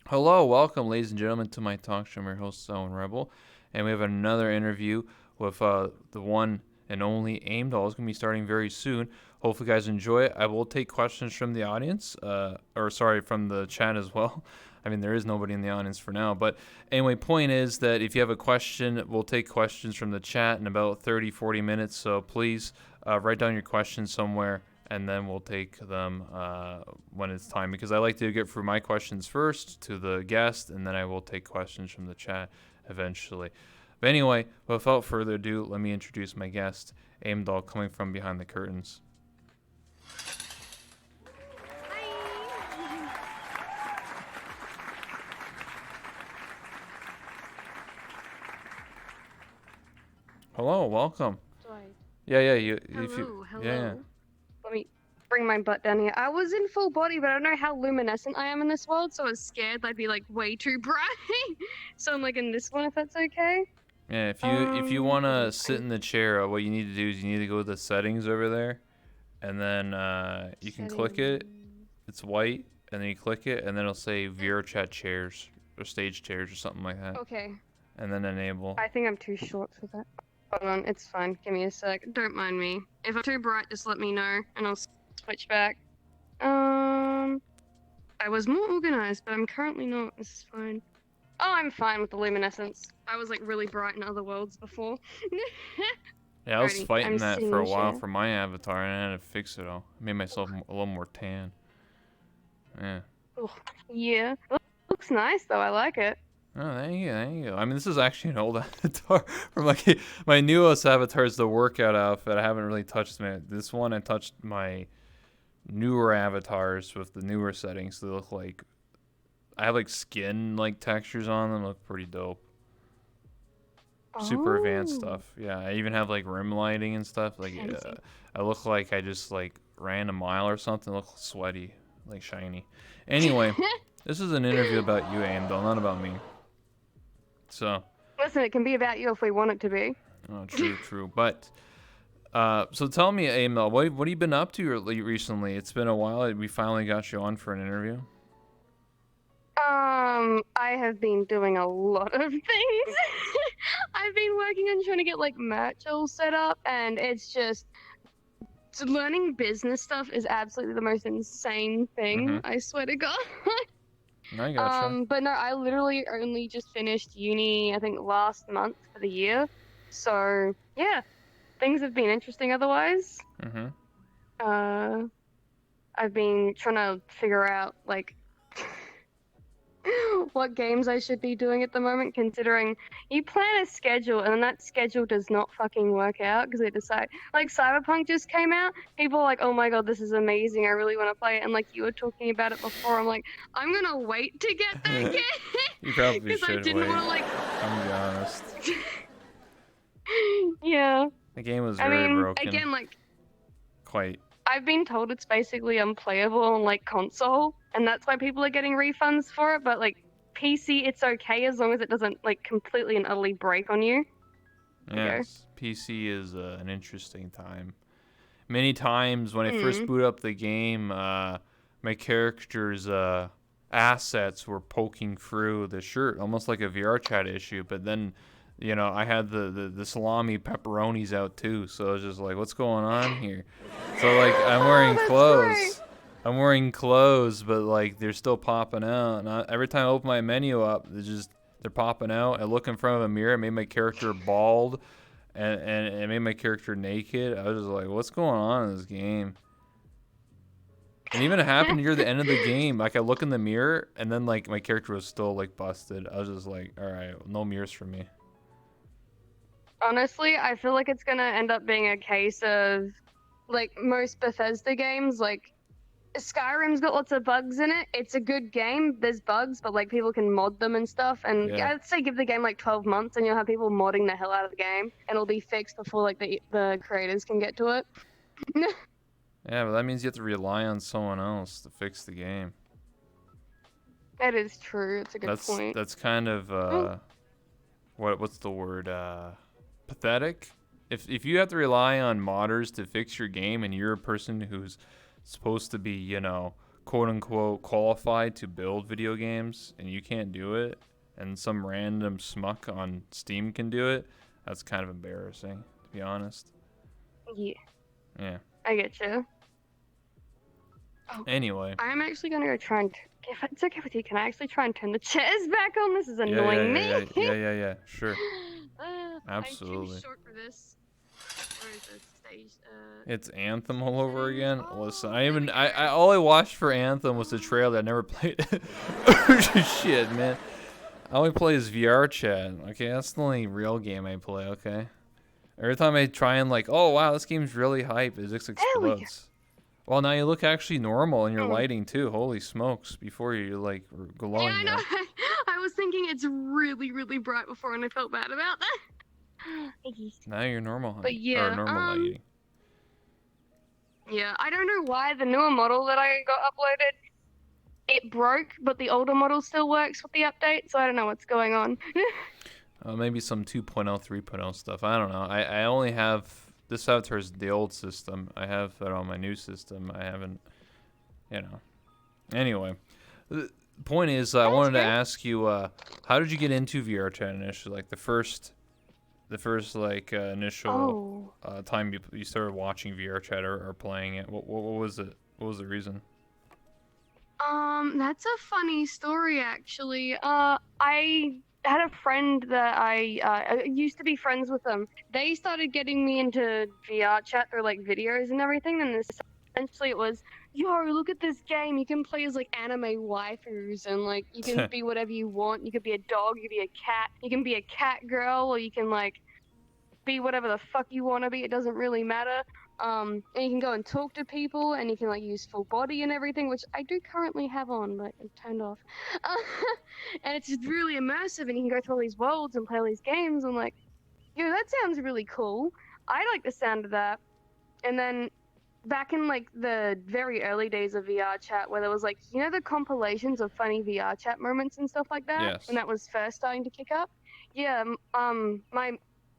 Hello, welcome, ladies and gentlemen, to my talk show. I'm your host, Owen Rebel, and we have another interview with the one and only Amedoll. It's going to be starting very soon. Hopefully, you guys enjoy it. I will take questions from the audience, from the chat as well. I mean, there is nobody in the audience for now. But anyway, point is that if you have a question, we'll take questions from the chat in about 30, 40 minutes. So please write down your questions somewhere and then we'll take them when it's time, because I like to get through my questions first to the guest, and then I will take questions from the chat eventually. But anyway, without further ado, let me introduce my guest, Amedoll, coming from behind the curtains. Hello, welcome. Yeah, you. Hello. Yeah. Let me bring my butt down here. I was in full body, but I don't know how luminescent I am in this world, so I was scared I'd be like way too bright. So I'm like in this one, if that's okay. Yeah, if you want to sit in the chair, what you need to do is you need to go to the settings over there, and then you can click it. It's white, and then you click it, and then it'll say VRChat chairs or stage chairs or something like that. Okay. And then enable. I think I'm too short for that. Hold on, it's fine. Give me a sec. Don't mind me. If I'm too bright, just let me know, and I'll switch back. I was more organized, but I'm currently not. This is fine. Oh, I'm fine with the luminescence. I was like really bright in other worlds before. Yeah, I was Alrighty, fighting I'm that sitting for a in while chair. for my avatar, and I had to fix it all. I made myself a little more tan. Yeah. Oh, yeah. Looks nice though. I like it. Oh, thank you. I mean, this is actually an old avatar from like my newest avatar is the workout outfit. I haven't really touched this one. I touched my newer avatars with the newer settings. They look like I have like skin like textures on them. Look pretty dope. Super advanced stuff. Yeah, I even have like rim lighting and stuff. Like, I look like I just like ran a mile or something. I look sweaty, like shiny. Anyway, this is an interview about you, Amedoll, not about me. So. Listen, it can be about you if we want it to be. Oh, true. But so tell me, Amedoll, what have you been up to recently? It's been a while. We finally got you on for an interview. I have been doing a lot of things. I've been working on trying to get like merch all set up, and it's just learning business stuff is absolutely the most insane thing. I swear to God. I gotcha. But no, I literally only just finished uni, I think last month for the year. So yeah, things have been interesting otherwise. I've been trying to figure out like what games I should be doing at the moment, considering you plan a schedule and then that schedule does not fucking work out because they decide, like, Cyberpunk just came out, people are like, oh my god, this is amazing, I really want to play it, and like you were talking about it before, I'm like, I'm gonna wait to get that game. You probably because should I didn't wait. want to, like, I'm gonna be honest. yeah. The game was very broken. Again, like, Quite. I've been told it's basically unplayable on like console, and that's why people are getting refunds for it. But like PC, it's okay as long as it doesn't like completely and utterly break on you. Yes, PC is an interesting time. Many times when I first boot up the game, my character's assets were poking through the shirt, almost like a VRChat issue. But then, I had the salami pepperonis out too, so I was just like, what's going on here? So like, I'm wearing clothes. Right. I'm wearing clothes, but like they're still popping out. And every time I open my menu up, they're popping out. I look in front of a mirror, it made my character bald, and it made my character naked. I was just like, what's going on in this game? And even it happened near the end of the game. Like I look in the mirror, and then like my character was still like busted. I was just like, all right, no mirrors for me. Honestly, I feel like it's gonna end up being a case of like most Bethesda games, like Skyrim's got lots of bugs in it. It's a good game. There's bugs, but like people can mod them and stuff. And yeah, I'd say give the game like 12 months, and you'll have people modding the hell out of the game, and it'll be fixed before like the creators can get to it. Yeah, but that means you have to rely on someone else to fix the game. That is true. It's a good point. That's kind of what's the word? Pathetic. If you have to rely on modders to fix your game, and you're a person who's supposed to be, quote unquote qualified to build video games and you can't do it, and some random smuck on Steam can do it, that's kind of embarrassing, to be honest. Yeah. Yeah. I get you. Oh, Anyway. I'm actually gonna go try and. If it's okay with you, can I actually try and turn the chairs back on? This is annoying me. Yeah. Sure. I'm too Absolutely. short for this. Where is this stage? It's Anthem all over settings? again. Oh, Listen, there we I go. all I watched for Anthem was the trailer. I never played it. Shit, man. I only play as VR chat. Okay, that's the only real game I play. Okay. Every time I try and like, oh wow, this game's really hype, it just There we go. explodes. Well, now you look actually normal in your Mm. lighting too. Holy smokes! Before you like were glowing. Yeah, I know. I was thinking it's really, really bright before, and I felt bad about that. Now you're normal. But Or yeah, normal lighting. yeah, I don't know why the newer model that I got uploaded, it broke, but the older model still works with the update, so I don't know what's going on. Maybe some 2.0, 3.0 stuff. I don't know. I only have this avatar's the old system. I have it on my new system. I haven't, you know. Anyway, the point is, I wanted to ask you, how did you get into VR chat initially? Like the first like initial time you started watching VR chat or playing it. What was it? What was the reason? That's a funny story actually. I had a friend that I used to be friends with them. They started getting me into VR chat through like videos and everything, and essentially it was, yo, look at this game. You can play as like anime waifus, and like you can be whatever you want. You could be a dog, you could be a cat, you can be a cat girl, or you can like be whatever the fuck you want to be. It doesn't really matter. And you can go and talk to people, and you can like use full body and everything, which I do currently have on, but it's turned off. And it's just really immersive, and you can go through all these worlds and play all these games. And like, yo, that sounds really cool. I like the sound of that. And then back in like the very early days of VR chat, where there was like, you know, the compilations of funny VR chat moments and stuff like that, Yes. when that was first starting to kick up. Yeah,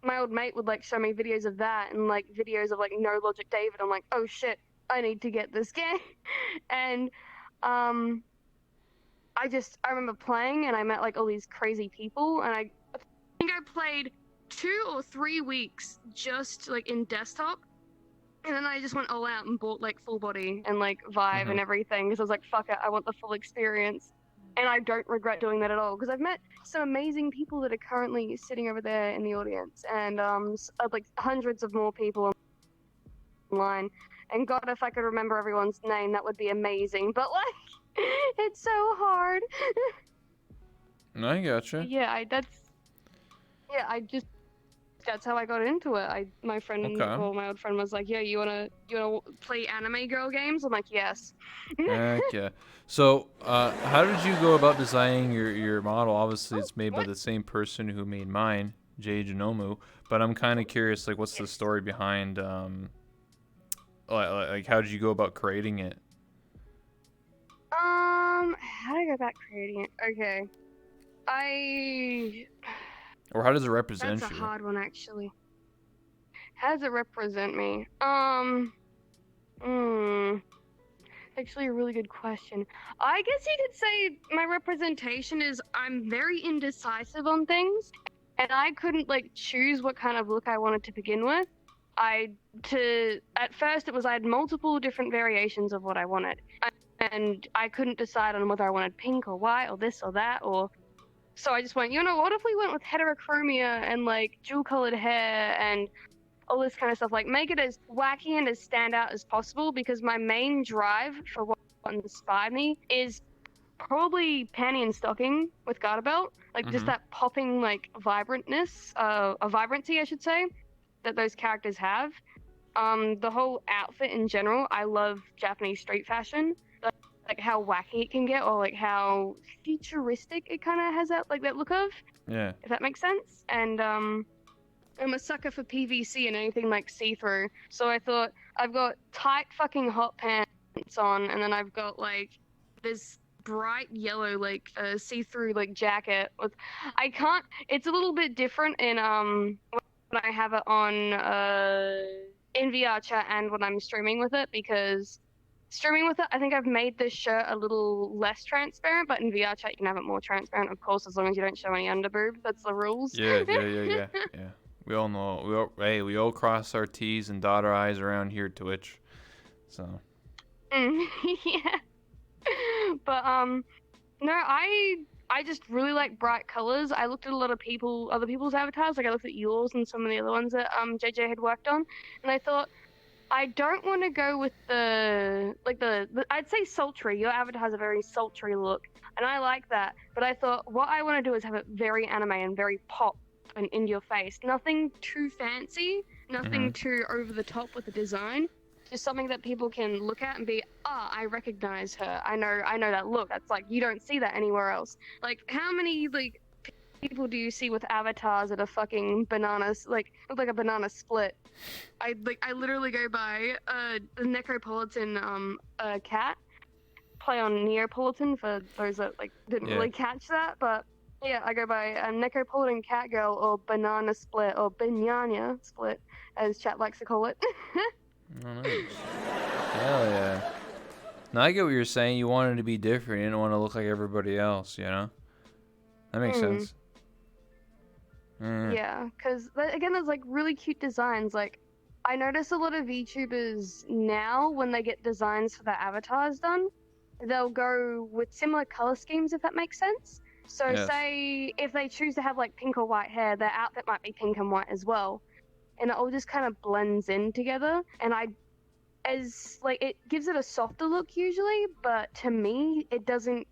my old mate would like show me videos of that and like videos of like No Logic David. I'm like, oh shit, I need to get this game. And I remember playing, and I met like all these crazy people, and I think I played 2 or 3 weeks just like in desktop. And then I just went all out and bought like full body and like Vive and everything, because I was like, fuck it, I want the full experience. And I don't regret doing that at all, because I've met some amazing people that are currently sitting over there in the audience, and like hundreds of more people online. And God, if I could remember everyone's name, that would be amazing. But like, it's so hard. I gotcha. Yeah, that's how I got into it. My friend, well, my old friend was like, "Yeah, you wanna play anime girl games?" I'm like, "Yes." Heck yeah. So, how did you go about designing your model? Obviously, it's made by the same person who made mine, Jay Genomu. But I'm kind of curious, like, what's the story behind, like, how did you go about creating it? How did I go about creating it? Okay, Or how does it represent that's you? a hard one, actually. How does it represent me? Actually, a really good question. I guess you could say my representation is I'm very indecisive on things, and I couldn't like choose what kind of look I wanted to begin with. At first it was I had multiple different variations of what I wanted, and I couldn't decide on whether I wanted pink or white or this or that, or so I just went, you know, what if we went with heterochromia and like dual colored hair and all this kind of stuff, like make it as wacky and as standout as possible, because my main drive for what inspired me is probably panty and stocking with garter belt, like just that popping like vibrantness, a vibrancy I should say, that those characters have. The whole outfit in general, I love Japanese street fashion, like how wacky it can get, or like how futuristic it kind of has that look of, if that makes sense. And I'm a sucker for PVC and anything like see-through. So I thought, I've got tight fucking hot pants on, and then I've got like this bright yellow like see-through like jacket with. It's a little bit different in when I have it on in VR chat and when I'm streaming with it, because streaming with it, I think I've made this shirt a little less transparent, but in VR chat you can have it more transparent, of course, as long as you don't show any underboob. That's the rules. Yeah. We all know. We all cross our T's and dot our I's around here, Twitch. So. Yeah. But no, I just really like bright colors. I looked at a lot of other people's avatars. Like I looked at yours and some of the other ones that JJ had worked on, and I thought I don't want to go with the I'd say sultry. Your avatar has a very sultry look, and I like that. But I thought what I want to do is have it very anime and very pop and in your face. Nothing too fancy, nothing too over the top with the design. Just something that people can look at and be, I recognize her. I know that look. That's like you don't see that anywhere else. Like how many like people do you see with avatars that are fucking bananas, like look like a banana split? I literally go by the Necropolitan cat, play on Neapolitan for those that like didn't really catch that, but yeah, I go by a Necropolitan cat girl or banana split or banana split as chat likes to call it. Oh, nice. Hell yeah. Now I get what you're saying. You wanted to be different. You didn't want to look like everybody else, you know? That makes sense. Yeah, because again, there's like really cute designs. Like, I notice a lot of VTubers now, when they get designs for their avatars done, they'll go with similar color schemes, if that makes sense. So, say if they choose to have like pink or white hair, their outfit might be pink and white as well. And it all just kind of blends in together. And it gives it a softer look usually, but to me, it doesn't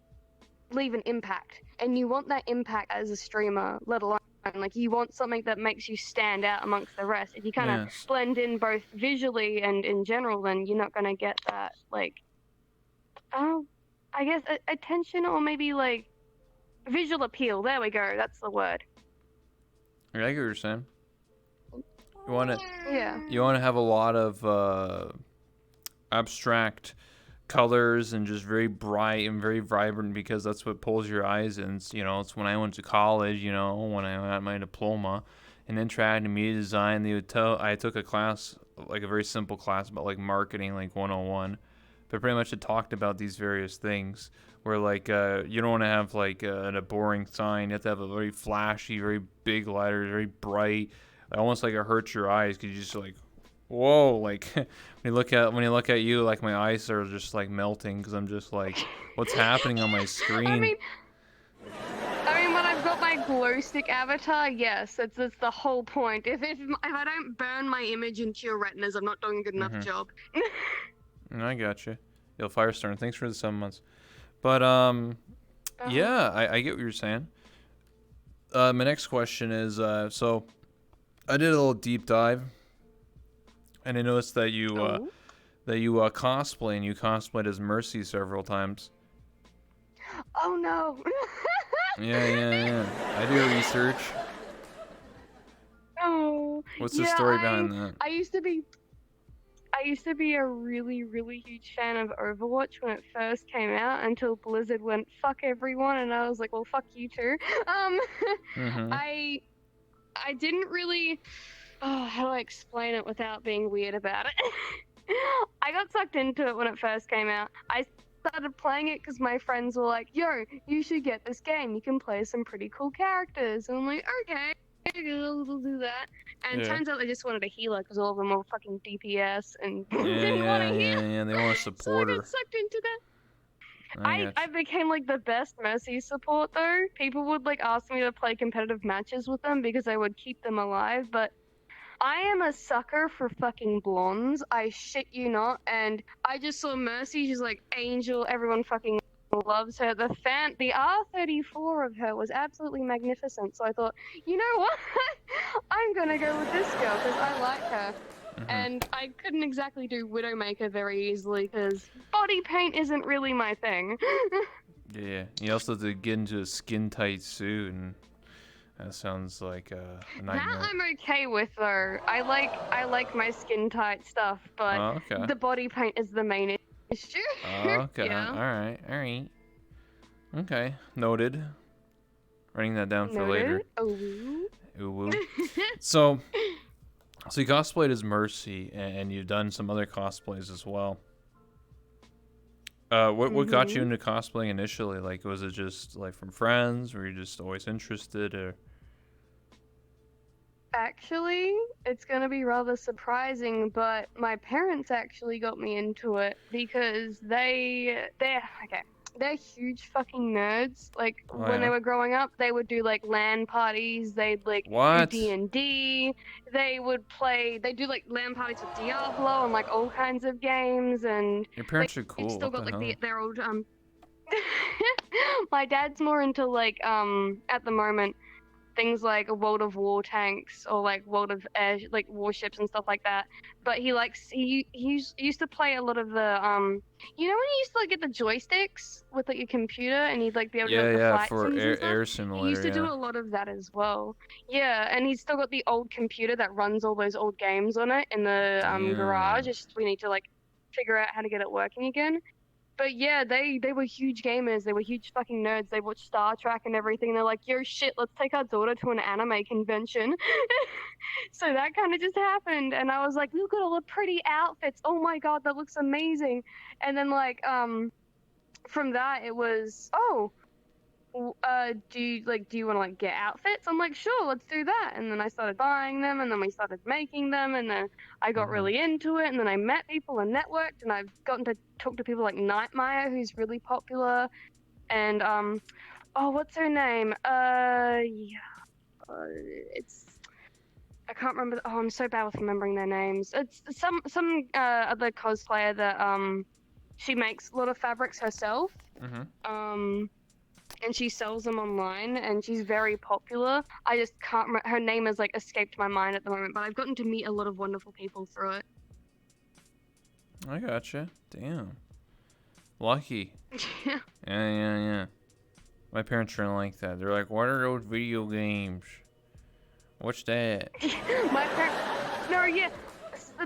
leave an impact. And you want that impact as a streamer, let alone like you want something that makes you stand out amongst the rest. If you kind of blend in both visually and in general, then you're not gonna get that like, I guess attention or maybe like visual appeal. There we go. That's the word. I get what you're saying. You want to have a lot of abstract colors and just very bright and very vibrant because that's what pulls your eyes in. It's when I went to college, when I had my diploma in interactive media design, I took a class, like a very simple class about like marketing, like 101. But pretty much it talked about these various things where like you don't want to have like a boring sign. You have to have a very flashy, very big letters, very bright. Almost like it hurts your eyes because you just like, whoa, like when you look at you, like my eyes are just like melting because I'm just like, what's happening on my screen? I mean, when I've got my glow stick avatar, yes, that's the whole point. If I don't burn my image into your retinas, I'm not doing a good enough job. I got you. Yo, Firestorm, thanks for the 7 months. But yeah, I get what you're saying. My next question is, so I did a little deep dive, and I noticed that you cosplay, and you cosplayed as Mercy several times. Oh no. Yeah. I do research. Oh. What's the story behind that? I used to be a really, really huge fan of Overwatch when it first came out until Blizzard went fuck everyone, and I was like, well, fuck you too. I didn't really. Oh, how do I explain it without being weird about it? I got sucked into it when it first came out. I started playing it because my friends were like, yo, you should get this game. You can play some pretty cool characters. And I'm like, okay, we'll do that. And turns out they just wanted a healer because all of them were fucking DPS and didn't want to heal. Yeah, they want a supporter. So I got sucked into that. I became like the best Mercy support though. People would like ask me to play competitive matches with them because I would keep them alive, but I am a sucker for fucking blondes. I shit you not. And I just saw Mercy. She's like angel. Everyone fucking loves her. The R34 of her was absolutely magnificent. So I thought, you know what? I'm gonna go with this girl because I like her. And I couldn't exactly do Widowmaker very easily because body paint isn't really my thing. Yeah, you also have to get into a skin tight suit, and that sounds like a nightmare. That I'm okay with though. I like my skin tight stuff, but the body paint is the main issue. Okay, yeah. All right. Okay, noted. Writing that down for later. Ooh. So you cosplayed as Mercy, and you've done some other cosplays as well. What got you Mhm. into cosplaying initially? Like, was it just like from friends? Were you just always interested, or? Actually, it's gonna be rather surprising, but my parents actually got me into it because they're okay. They're huge fucking nerds. Like Oh when they yeah. were growing up, they would do like LAN parties. They'd like do D What? and D. They would play. They do like LAN parties with Diablo and like all kinds of games. And Your they parents are they've cool. still What got the like hell? their old My dad's more into like at the moment things like World of War tanks or like World of Air like warships and stuff like that. But he used to play a lot of the you know when you used to like get the joysticks with like your computer and you'd like be able to do Yeah, like the yeah, flight for sims and stuff. air He used simulator. to do Yeah. a lot of that as well. Yeah, and he's still got the old computer that runs all those old games on it in the garage. Damn. It's just we need to like figure out how to get it working again. But yeah, they were huge gamers. They were huge fucking nerds. They watched Star Trek and everything. They're like, yo, shit, let's take our daughter to an anime convention. So that kind of just happened, and I was like, look at all the pretty outfits. Oh my god, that looks amazing. And then from that, it was, oh, do you want to like get outfits? I'm like, sure, let's do that. And then I started buying them, and then we started making them, and then I got Mhm. really into it, and then I met people and networked, and I've gotten to talk to people like Nightmare, who's really popular, and oh, what's her name? Yeah, it's I can't remember. Oh, I'm so bad with remembering their names. It's some other cosplayer that she makes a lot of fabrics herself. Mhm. Um and she sells them online and she's very popular. I just can't remember her name has like escaped my mind at the moment, but I've gotten to meet a lot of wonderful people through it. I gotcha. Damn. Lucky. Yeah. Yeah, yeah, yeah. My parents are like that. They're like, "What are those video games? What's that?" My parents No, yeah.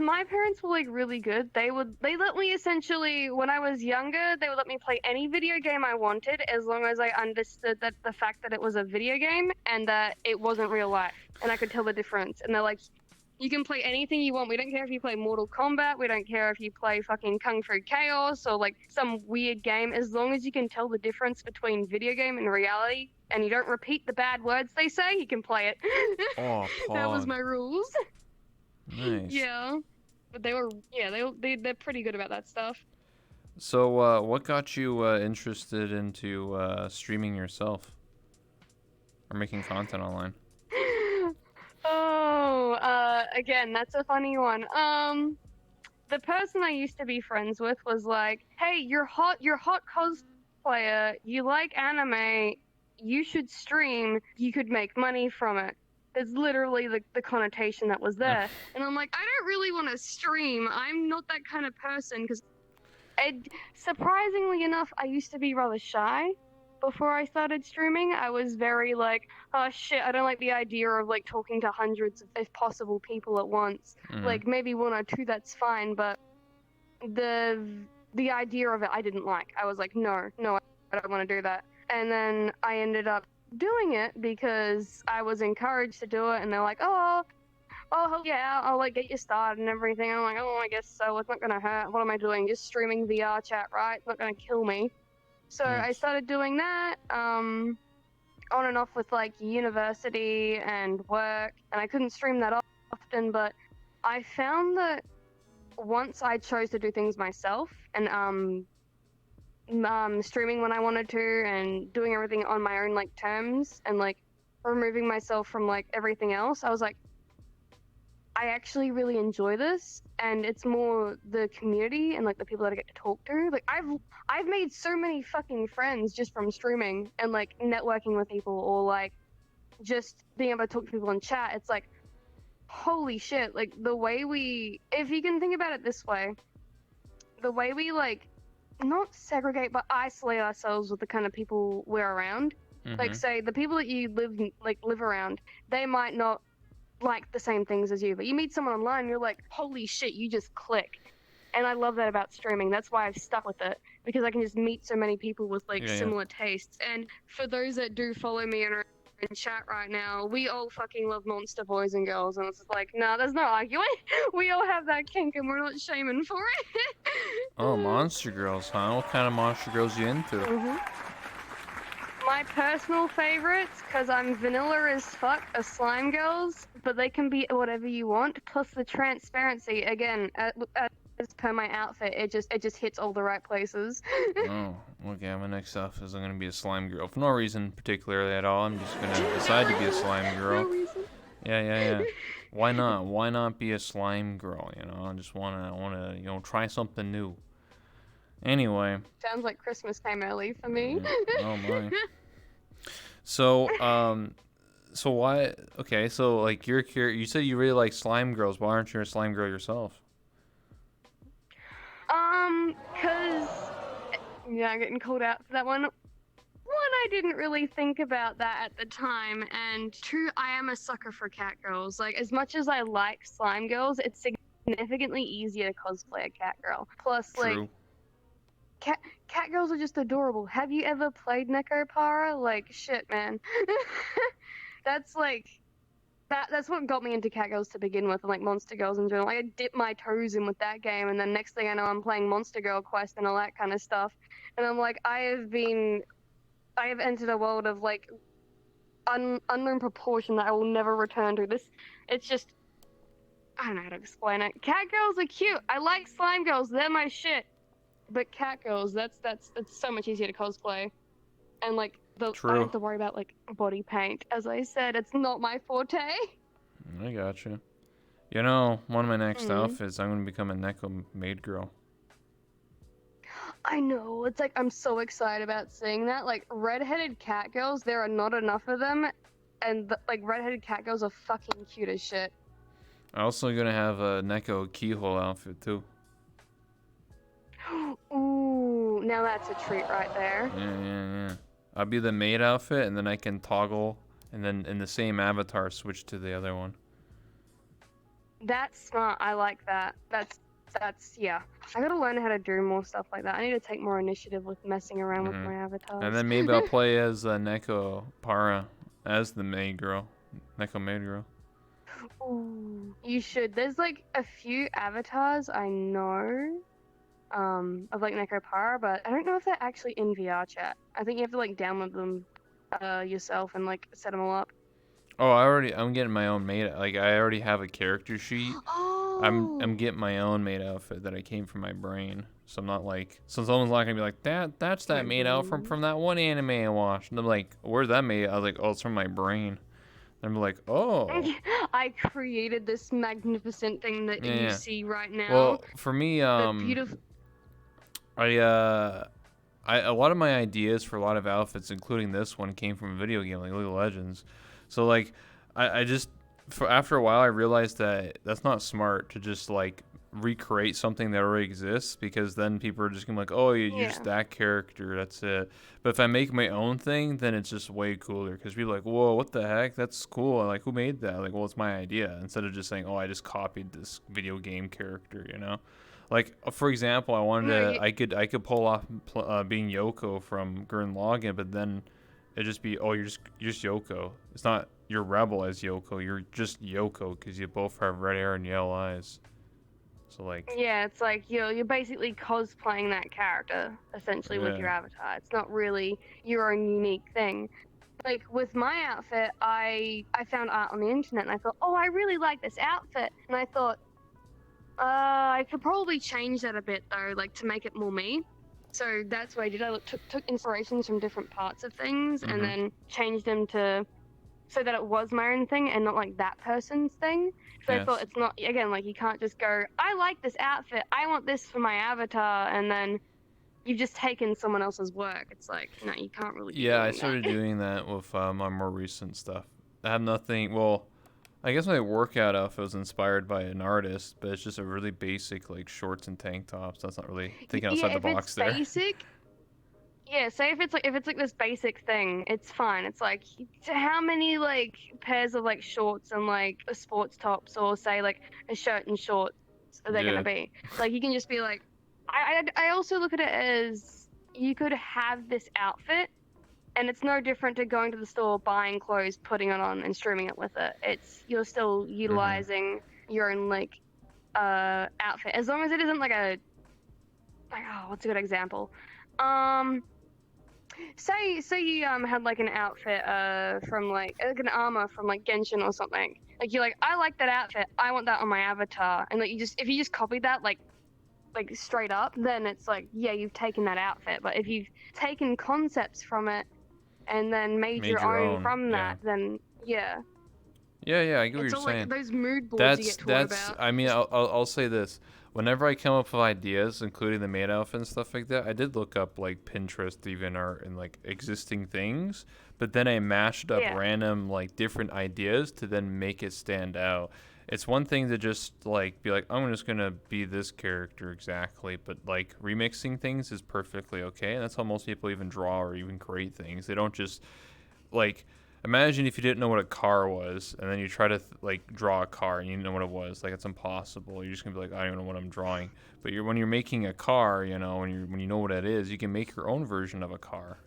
My parents were like really good. They let me essentially when I was younger, they would let me play any video game I wanted as long as I understood that the fact that it was a video game and that it wasn't real life and I could tell the difference. And they're like, you can play anything you want. We don't care if you play Mortal Kombat. We don't care if you play fucking Kung Fu Chaos or like some weird game. As long as you can tell the difference between video game and reality and you don't repeat the bad words they say, you can play it. Oh, That was pog. my rules. Nice. Yeah. But they were, yeah, they're pretty good about that stuff. So, what got you interested into streaming yourself or making content online? Oh, again, that's a funny one. The person I used to be friends with was like, "Hey, you're hot cosplayer. You like anime. You should stream. You could make money from it." That's literally the connotation that was there. And I'm like, I don't really want to stream. I'm not that kind of person because surprisingly enough, I used to be rather shy before I started streaming. I was very like, oh shit, I don't like the idea of like talking to hundreds of, if possible, people at once. Mhm. Like maybe one or two, that's fine, but the idea of it, I didn't like. I was like, no, no, I don't want to do that. And then I ended up doing it because I was encouraged to do it, and they're like, oh hell yeah, I'll like get you started and everything. I'm like, oh, I guess so. It's not gonna hurt. What am I doing? Just streaming VR chat, right? It's not gonna kill me. So I Yes. started doing that, on and off with like university and work, and I couldn't stream that often. But I found that once I chose to do things myself and streaming when I wanted to and doing everything on my own like terms and like removing myself from like everything else, I was like, I actually really enjoy this, and it's more the community and like the people that I get to talk to. Like I've made so many fucking friends just from streaming and like networking with people or like just being able to talk to people in chat. It's like holy shit, like the way we if you can think about it this way, the way we like not segregate but isolate ourselves with the kind of people we're around. Like Mhm. say the people that you live around, they might not like the same things as you, but you meet someone online, and you're like, holy shit, you just click. And I love that about streaming. That's why I've stuck with it because I can just meet so many people with like Yeah, yeah. similar tastes. And for those that do follow me in chat right now, we all fucking love monster boys and girls, and it's just like, nah, there's no arguing. We all have that kink, and we're not shaming for Oh, it. monster girls, huh? What kind of monster girls you into? My personal favorites, because I'm vanilla as fuck, are slime girls, but they can be whatever you want. Plus the transparency, again, as per my outfit, it just hits all the right places. Oh, okay. My next stuff is I'm gonna be a slime girl for no reason particularly at all. I'm just gonna decide to be a slime girl. No reason. Yeah. Why not? Why not be a slime girl? You know, I just wanna, try something new. Anyway. Sounds like Christmas came early for me. Oh my. So why? Okay, so like you said you really like slime girls. Why aren't you a slime girl yourself? Cause yeah, I'm getting called out for that one. One, I didn't really think about that at the time, and two, I am a sucker for cat girls. Like, as much as I like slime girls, it's significantly easier to cosplay a cat girl. Plus, like, True. cat girls are just adorable. Have you ever played Nekopara? Like, shit, man. That's like that's what got me into cat girls to begin with, and like monster girls in general. Like, I dipped my toes in with that game, and then next thing I know, I'm playing Monster Girl Quest and all that kind of stuff. And I'm like, I have entered a world of like unknown proportion that I will never return to. It's just, I don't know how to explain it. Cat girls are cute. I like slime girls. They're my shit. But cat girls, that's so much easier to cosplay. And like I don't True. have to worry about like body paint. As I said, it's not my forte. I gotcha. You know, one of my next outfits, I'm gonna become a Neko maid girl. I know. It's like I'm so excited about seeing that. Like redheaded cat girls, there are not enough of them, and like redheaded cat girls are fucking cute as shit. I'm also gonna have a Neko keyhole outfit too. Ooh, now that's a treat right there. Yeah. I'll be the maid outfit, and then I can toggle, and then in the same avatar switch to the other one. That's smart. I like that. That's yeah. I gotta learn how to do more stuff like that. I need to take more initiative with messing around with my avatars. And then maybe I'll play as Nekopara as the maid girl, Neko maid girl. Ooh, you should. There's like a few avatars I know, of like Nekopara, but I don't know if they're actually in VR chat. I think you have to like download them, yourself and like set them all up. Oh, I'm getting my own maid. Like I already have a character sheet. Oh. I'm getting my own maid outfit that I came from my brain. So I'm not like, so someone's not gonna be like, that's that maid outfit from that one anime I watched. And I'm like, where's that maid? I was like, oh, it's from my brain. And I'm like, oh. I created this magnificent thing that you see right now. Well, for me, the beautiful. A lot of my ideas for a lot of outfits, including this one, came from a video game like League of Legends. So like, I just after a while I realized that that's not smart to just like recreate something that already exists, because then people are just gonna be like, oh, you use that character, that's it. But if I make my own thing, then it's just way cooler, because people are like, whoa, what the heck, that's cool. I'm like, who made that? Like, well, it's my idea, instead of just saying, oh, I just copied this video game character, you know. Like, for example, I wanted to, I could pull off being Yoko from Gurren Lagann, but then it'd just be, oh, you're just Yoko. It's not you're Rebel as Yoko. You're just Yoko because you both have red hair and yellow eyes. So like. Yeah, it's like you're basically cosplaying that character essentially with your avatar. It's not really your own unique thing. Like with my outfit, I found art on the internet and I thought, oh, I really like this outfit, and I thought, I could probably change that a bit though, like to make it more me. So that's what I did. I took inspirations from different parts of things and then changed them to so that it was my own thing and not like that person's thing. So I thought it's not, again, like you can't just go, I like this outfit, I want this for my avatar, and then you've just taken someone else's work. It's like, no, you can't really do I started doing that with my more recent stuff. I have nothing, well, I guess my workout outfit was inspired by an artist, but it's just a really basic like shorts and tank tops. That's not really thinking outside the box there. Basic, yeah, say if it's like this basic thing, it's fine. It's like, how many like pairs of like shorts and like a sports tops, or say like a shirt and shorts are they gonna be? Like you can just be like, I also look at it as you could have this outfit And it's no different to going to the store, buying clothes, putting it on, and streaming it with it. You're still utilizing your own like outfit, as long as it isn't like what's a good example? Um, say you had like an outfit from like an armor from like Genshin or something. Like you're like, I like that outfit, I want that on my avatar, and like if you just copy that like straight up, then it's like, yeah, you've taken that outfit. But if you've taken concepts from it and then made Made your your own own, from yeah. that, then yeah. Yeah, I get what It's you're all like saying. those mood boards you That's get taught that's. about. I mean, I'll say this. Whenever I come up with ideas, including the maid outfit and stuff like that, I did look up like Pinterest, even art and like existing things. But then I mashed up Yeah. random like different ideas to then make it stand out. It's one thing to just like be like, I'm just gonna be this character exactly, but like remixing things is perfectly okay, and that's how most people even draw or even create things. They don't just like imagine if you didn't know what a car was and then you try to like draw a car and you didn't know what it was. Like it's impossible. You're just gonna be like, I don't even know what I'm drawing. But when you're making a car, when you know what it is, you can make your own version of a car,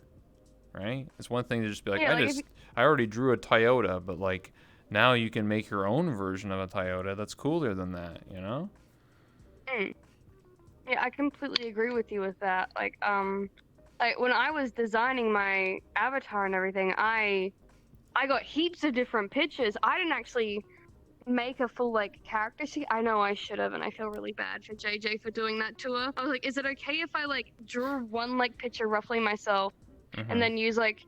right? It's one thing to just be like, Yeah, like I already drew a Toyota, but like now you can make your own version of a Toyota that's cooler than that. mm, yeah, I completely agree with you with that. Like when I was designing my avatar and everything, I got heaps of different pictures. I didn't actually make a full like character sheet. I know I should have, and I feel really bad for JJ for doing that to her. I was like, is it okay if I like drew one like picture roughly myself and Mhm. then use like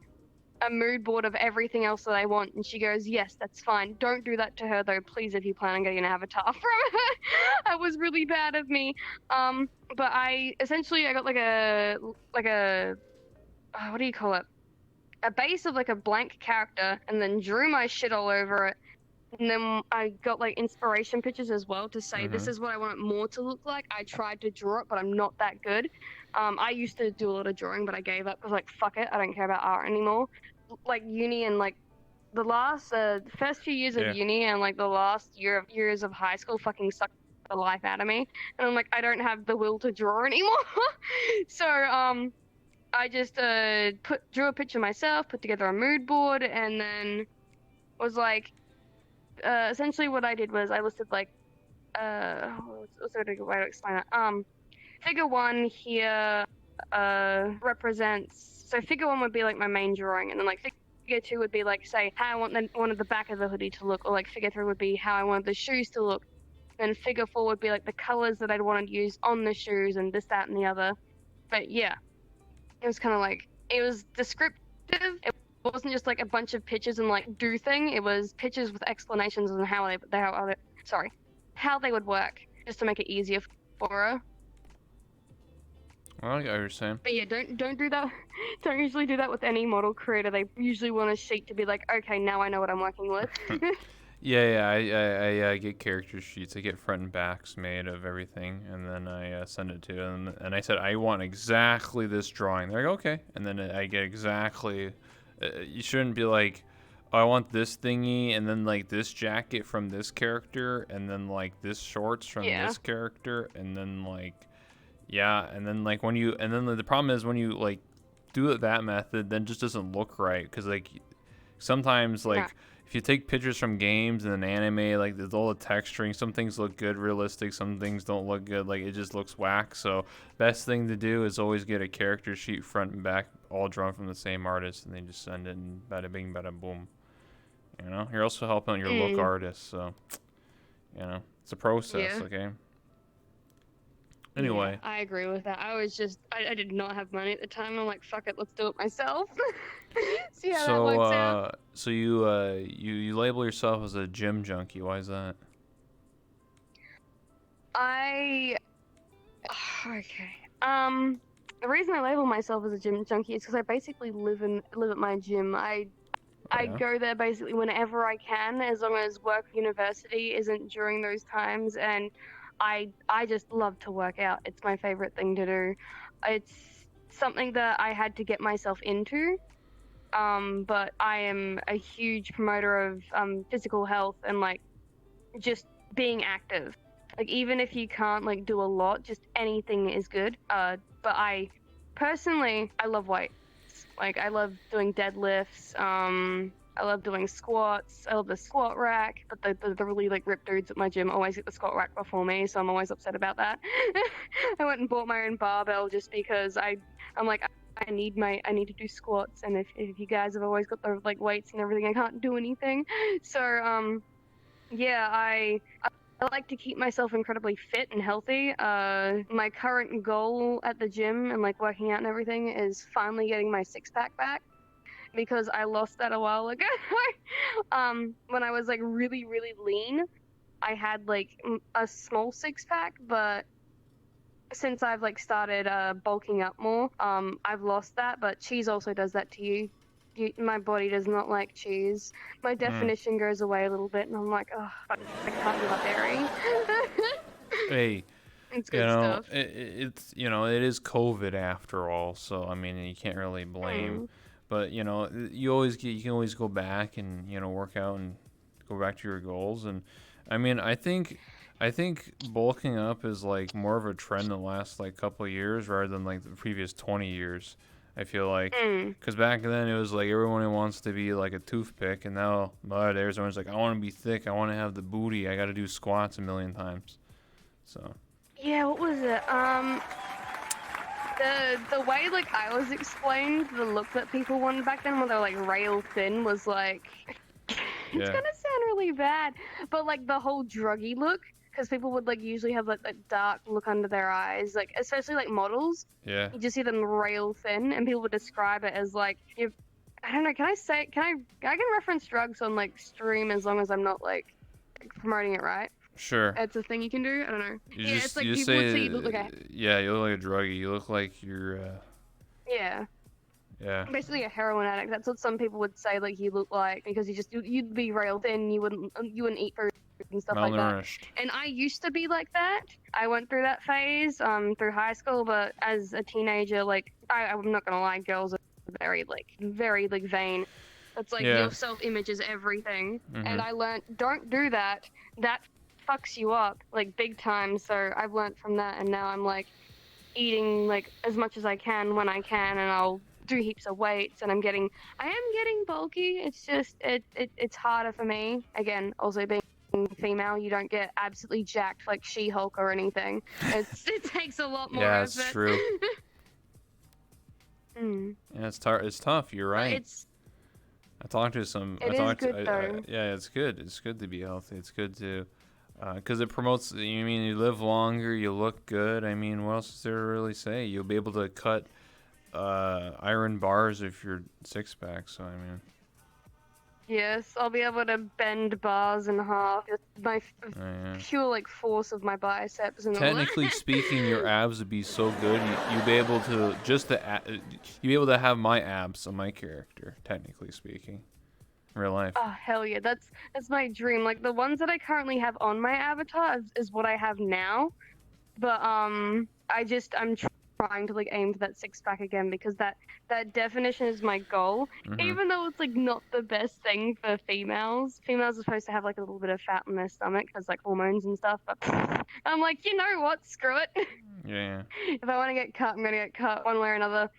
a mood board of everything else that I want? And she goes, yes, that's fine. Don't do that to her though, please, if you plan on getting an avatar from her. That was really bad of me. But I got like a what do you call it? A base of like a blank character, and then drew my shit all over it. And then I got like inspiration pictures as well to say this Mhm. is what I want it more to look like. I tried to draw it, but I'm not that good. I used to do a lot of drawing, but I gave up because like fuck it, I don't care about art anymore. Like uni and like the first few years of Yeah. uni and like the last years of high school fucking sucked the life out of me. And I'm like, I don't have the will to draw anymore. So I just drew a picture myself, put together a mood board, and then was like, essentially what I did was I listed like what's a good way to explain it? Figure one here represents, so figure one would be like my main drawing, and then like figure two would be like, say, how I wanted the back of the hoodie to look, or like figure three would be how I wanted the shoes to look. Then figure four would be like the colors that I'd want to use on the shoes and this, that, and the other. But yeah, it was kind of like, it was descriptive. It wasn't just like a bunch of pictures and like do thing. It was pictures with explanations on how they would work, just to make it easier for her. Well, I get what you're saying. But yeah, don't do that. Don't usually do that with any model creator. They usually want a sheet to be like, okay, now I know what I'm working with. Yeah, I get character sheets. I get front and backs made of everything, and then I send it to them. And I said, I want exactly this drawing. They're like, okay. And then I get exactly. You shouldn't be like, oh, I want this thingy, and then like this jacket from this character, and then like this shorts from Yeah, this character, and then like, yeah, and then like and then the problem is when you like do it that method, then it just doesn't look right because like sometimes nah, like if you take pictures from games and an anime, like there's all the texturing, some things look good realistic, some things don't look good, like it just looks whack. So best thing to do is always get a character sheet front and back all drawn from the same artist, and then just send it and bada bing bada boom. You're also helping your local mm, artists, so it's a process. yeah, Okay. yeah. Anyway, I agree with that. I did not have money at the time. I'm like, fuck it, let's do it myself. See how that so works out. you label yourself as a gym junkie. Why is that? I okay. The reason I label myself as a gym junkie is because I basically live at my gym. Oh I yeah. go there basically whenever I can, as long as work university isn't during those times. And I just love to work out. It's my favorite thing to do. It's something that I had to get myself into. But I am a huge promoter of physical health and like just being active. Like even if you can't like do a lot, just anything is good. But I personally I love weights. Like I love doing deadlifts. I love doing squats. I love the squat rack, but the really like ripped dudes at my gym always get the squat rack before me, so I'm always upset about that. I went and bought my own barbell just because I'm like I need to do squats, and if you guys have always got the like weights and everything, I can't do anything. So yeah, I like to keep myself incredibly fit and healthy. My current goal at the gym and like working out and everything is finally getting my six pack back because I lost that a while ago. When I was like really, really lean, I had like a small six pack, but since I've like started bulking up more, I've lost that. But cheese also does that to you. My body does not like cheese. My Mm. definition goes away a little bit, and I'm like, oh, I can't give up dairy. Hey, It's you good know, stuff. it's it is COVID after all, so I mean you can't really blame. Mm. But you can always go back and work out and go back to your goals. And I mean I think bulking up is like more of a trend in the last like couple of years rather than like the previous 20 years. I feel like Mm. because back then it was like everyone wants to be like a toothpick, and now nowadays everyone's like I want to be thick, I want to have the booty, I got to do squats a million times. So. Yeah, what was it? The way like I was explained, the look that people wanted back then when they were like rail thin was like it's Yeah. gonna sound really bad, but like the whole druggy look, because people would like usually have like that dark look under their eyes, like especially like models. Yeah. You just see them rail thin, and people would describe it as like you. I don't know. Can I say? I can reference drugs on like stream as long as I'm not like promoting it, right? Sure. It's a thing you can do. I don't know. You Yeah, it's just like you just people would say you say look like a yeah, you look like a druggie. You look like you're yeah. yeah. Basically a heroin addict. That's what some people would say like you look like because you'd be rail thin. You wouldn't eat food and stuff like that. Malnourished. And I used to be like that. I went through that phase through high school, but as a teenager, like I'm not gonna lie, girls are very like vain. It's like Yeah. your self-image is everything. And Mhm. I learned don't do that. That fucks you up like big time. So I've learned from that, and now I'm like eating like as much as I can when I can, and I'll do heaps of weights. And I am getting bulky. It's just it's harder for me. Again, also being female, you don't get absolutely jacked like She-Hulk or anything. It takes a lot more Yeah, it's effort. true. Mm. Yeah, it's tough. You're But right. I talked to some. I it is talked. good though. Yeah, it's good. It's good to be healthy. It's good to, because it promotes. You mean you live longer, you look good. I mean, what else is there to really say? You'll be able to cut iron bars if you're six pack. So I mean, Yes, I'll be able to bend bars in half. It's my yeah. pure like force of my biceps and all that. Technically speaking, your abs would be so good. You'd be able to you'd be able to have my abs on my character. Technically speaking, in real life. Oh hell yeah, that's my dream. Like the ones that I currently have on my avatar is what I have now. But I'm trying to like aim for that six pack again because that definition is my goal. Mhm. Even though it's like not the best thing for females. Females are supposed to have like a little bit of fat in their stomach because like hormones and stuff. But I'm like, you know what? Screw it. Yeah. If I want to get cut, I'm gonna get cut one way or another.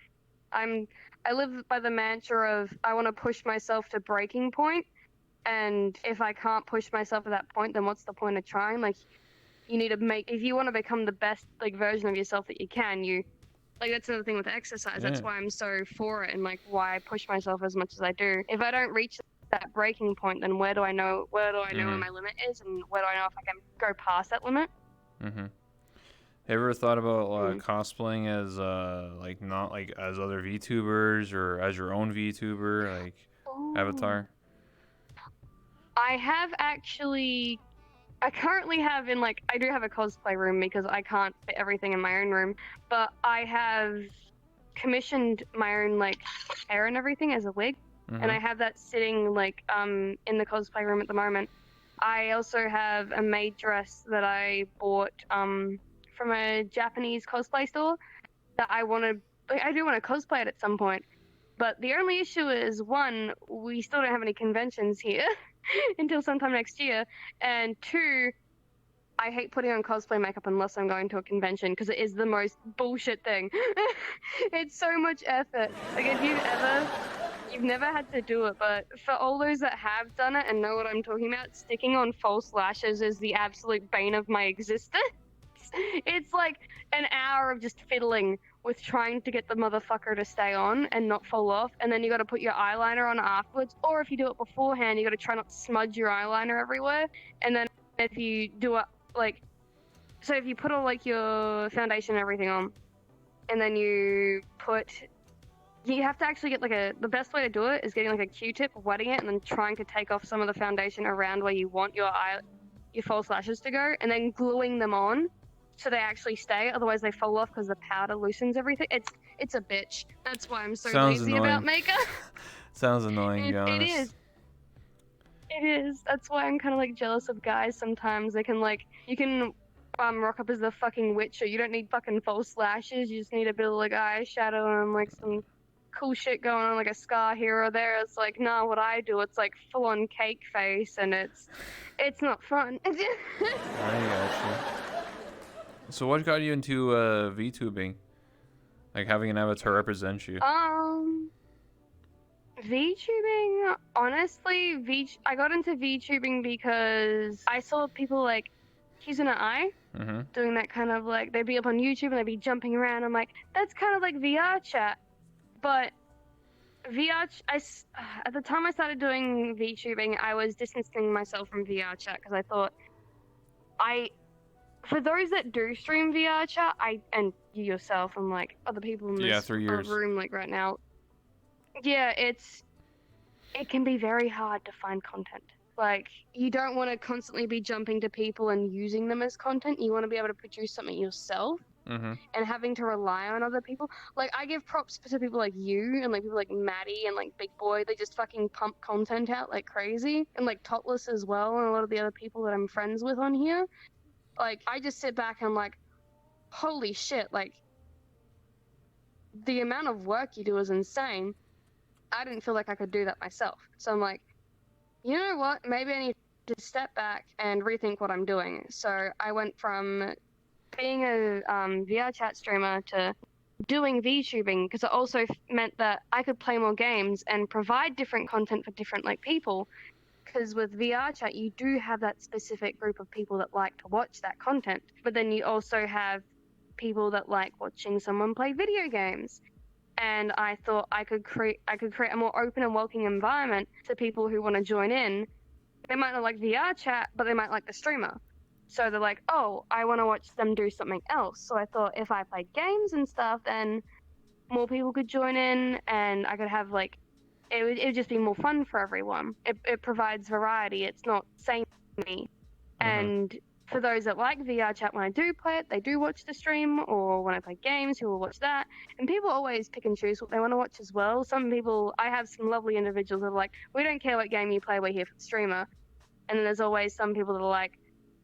I'm I live by the mantra of I want to push myself to breaking point, and if I can't push myself at that point, then what's the point of trying? Like you need to make if you want to become the best like version of yourself that you can, you like that's another thing with exercise. Yeah. That's why I'm so for it and like why I push myself as much as I do. If I don't reach that breaking point, then where do I know where Mhm. my limit is, and where do I know if I can go past that limit? Mhm. Ever thought about Hmm. cosplaying as like not like as other VTubers or as your own VTuber like Ooh. avatar? I have actually I currently have in like I do have a cosplay room because I can't fit everything in my own room, but I have commissioned my own like hair and everything as a wig, and I Mhm. have that sitting like in the cosplay room at the moment. I also have a maid dress that I bought from a Japanese cosplay store that I do want to cosplay it at some point. But the only issue is one, we still don't have any conventions here until sometime next year, and two, I hate putting on cosplay makeup unless I'm going to a convention because it is the most bullshit thing. It's so much effort. Like if you've never had to do it, but for all those that have done it and know what I'm talking about, sticking on false lashes is the absolute bane of my existence. It's like an hour of just fiddling with trying to get the motherfucker to stay on and not fall off, and then you got to put your eyeliner on afterwards, or if you do it beforehand, you got to try not to smudge your eyeliner everywhere, and then if you do it like, so if you put all like your foundation and everything on, and then you have to actually get like the best way to do it is getting like a Q-tip, wetting it, and then trying to take off some of the foundation around where you want your false lashes to go, and then gluing them on so they actually stay. Otherwise, they fall off because the powder loosens everything. It's a bitch. That's why I'm so Sounds lazy annoying. about makeup. Sounds annoying, to be It honest. is. It is. That's why I'm kind of like jealous of guys sometimes. They can like, you can rock up as the fucking Witcher. You don't need fucking false lashes. You just need a bit of like eyeshadow and like some cool shit going on, like a scar here or there. It's like, nah, what I do, it's like full on cake face, and it's not fun. I got you. So what got you into VTubing? Like having an avatar represent you? VTubing, honestly, I got into VTubing because I saw people like Kizu and I doing that kind of like, they'd be up on YouTube and they'd be jumping around. I'm like, that's kind of like VR chat. But at the time I started doing VTubing, I was distancing myself from VR chat because I thought, for those that do stream VR chat, and you yourself and like other people in this room like right now, yeah, it can be very hard to find content. Like, you don't want to constantly be jumping to people and using them as content. You want to be able to produce something yourself. And having to rely on other people. Like, I give props to people like you and like people like Maddie and like Big Boy. They just fucking pump content out like crazy. And like Topless as well, and a lot of the other people that I'm friends with on here. Like, I just sit back and I'm like, holy shit, like, the amount of work you do is insane. I didn't feel like I could do that myself. So I'm like, you know what? Maybe I need to step back and rethink what I'm doing. So I went from being a VR chat streamer to doing VTubing, because it also meant that I could play more games and provide different content for different like people. Because with VR chat, you do have that specific group of people that like to watch that content, but then you also have people that like watching someone play video games. And I thought I could create a more open and welcoming environment to people who want to join in. They might not like VR chat, but they might like the streamer. So they're like, oh, I want to watch them do something else. So I thought if I played games and stuff, then more people could join in, and I could have like, it would just be more fun for everyone. It provides variety. It's not samey. And for those that like VR chat, when I do play it, they do watch the stream, or when I play games, who will watch that. And people always pick and choose what they want to watch as well. Some people, I have some lovely individuals that are like, we don't care what game you play, we're here for the streamer. And then there's always some people that are like,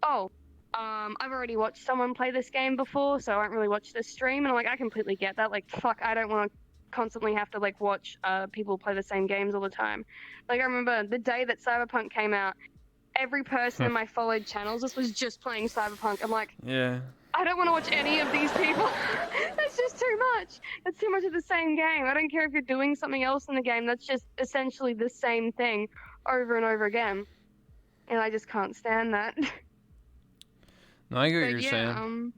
oh, I've already watched someone play this game before, so I won't really watch this stream. And I'm like, I completely get that. Like, fuck, I don't want to constantly have to like watch people play the same games all the time. Like, I remember the day that Cyberpunk came out, every person in my followed channels was just playing Cyberpunk. I'm like, yeah, I don't want to watch any of these people. That's just too much. That's too much of the same game. I don't care if you're doing something else in the game. That's just essentially the same thing over and over again. And I just can't stand that. No, I get what you're saying.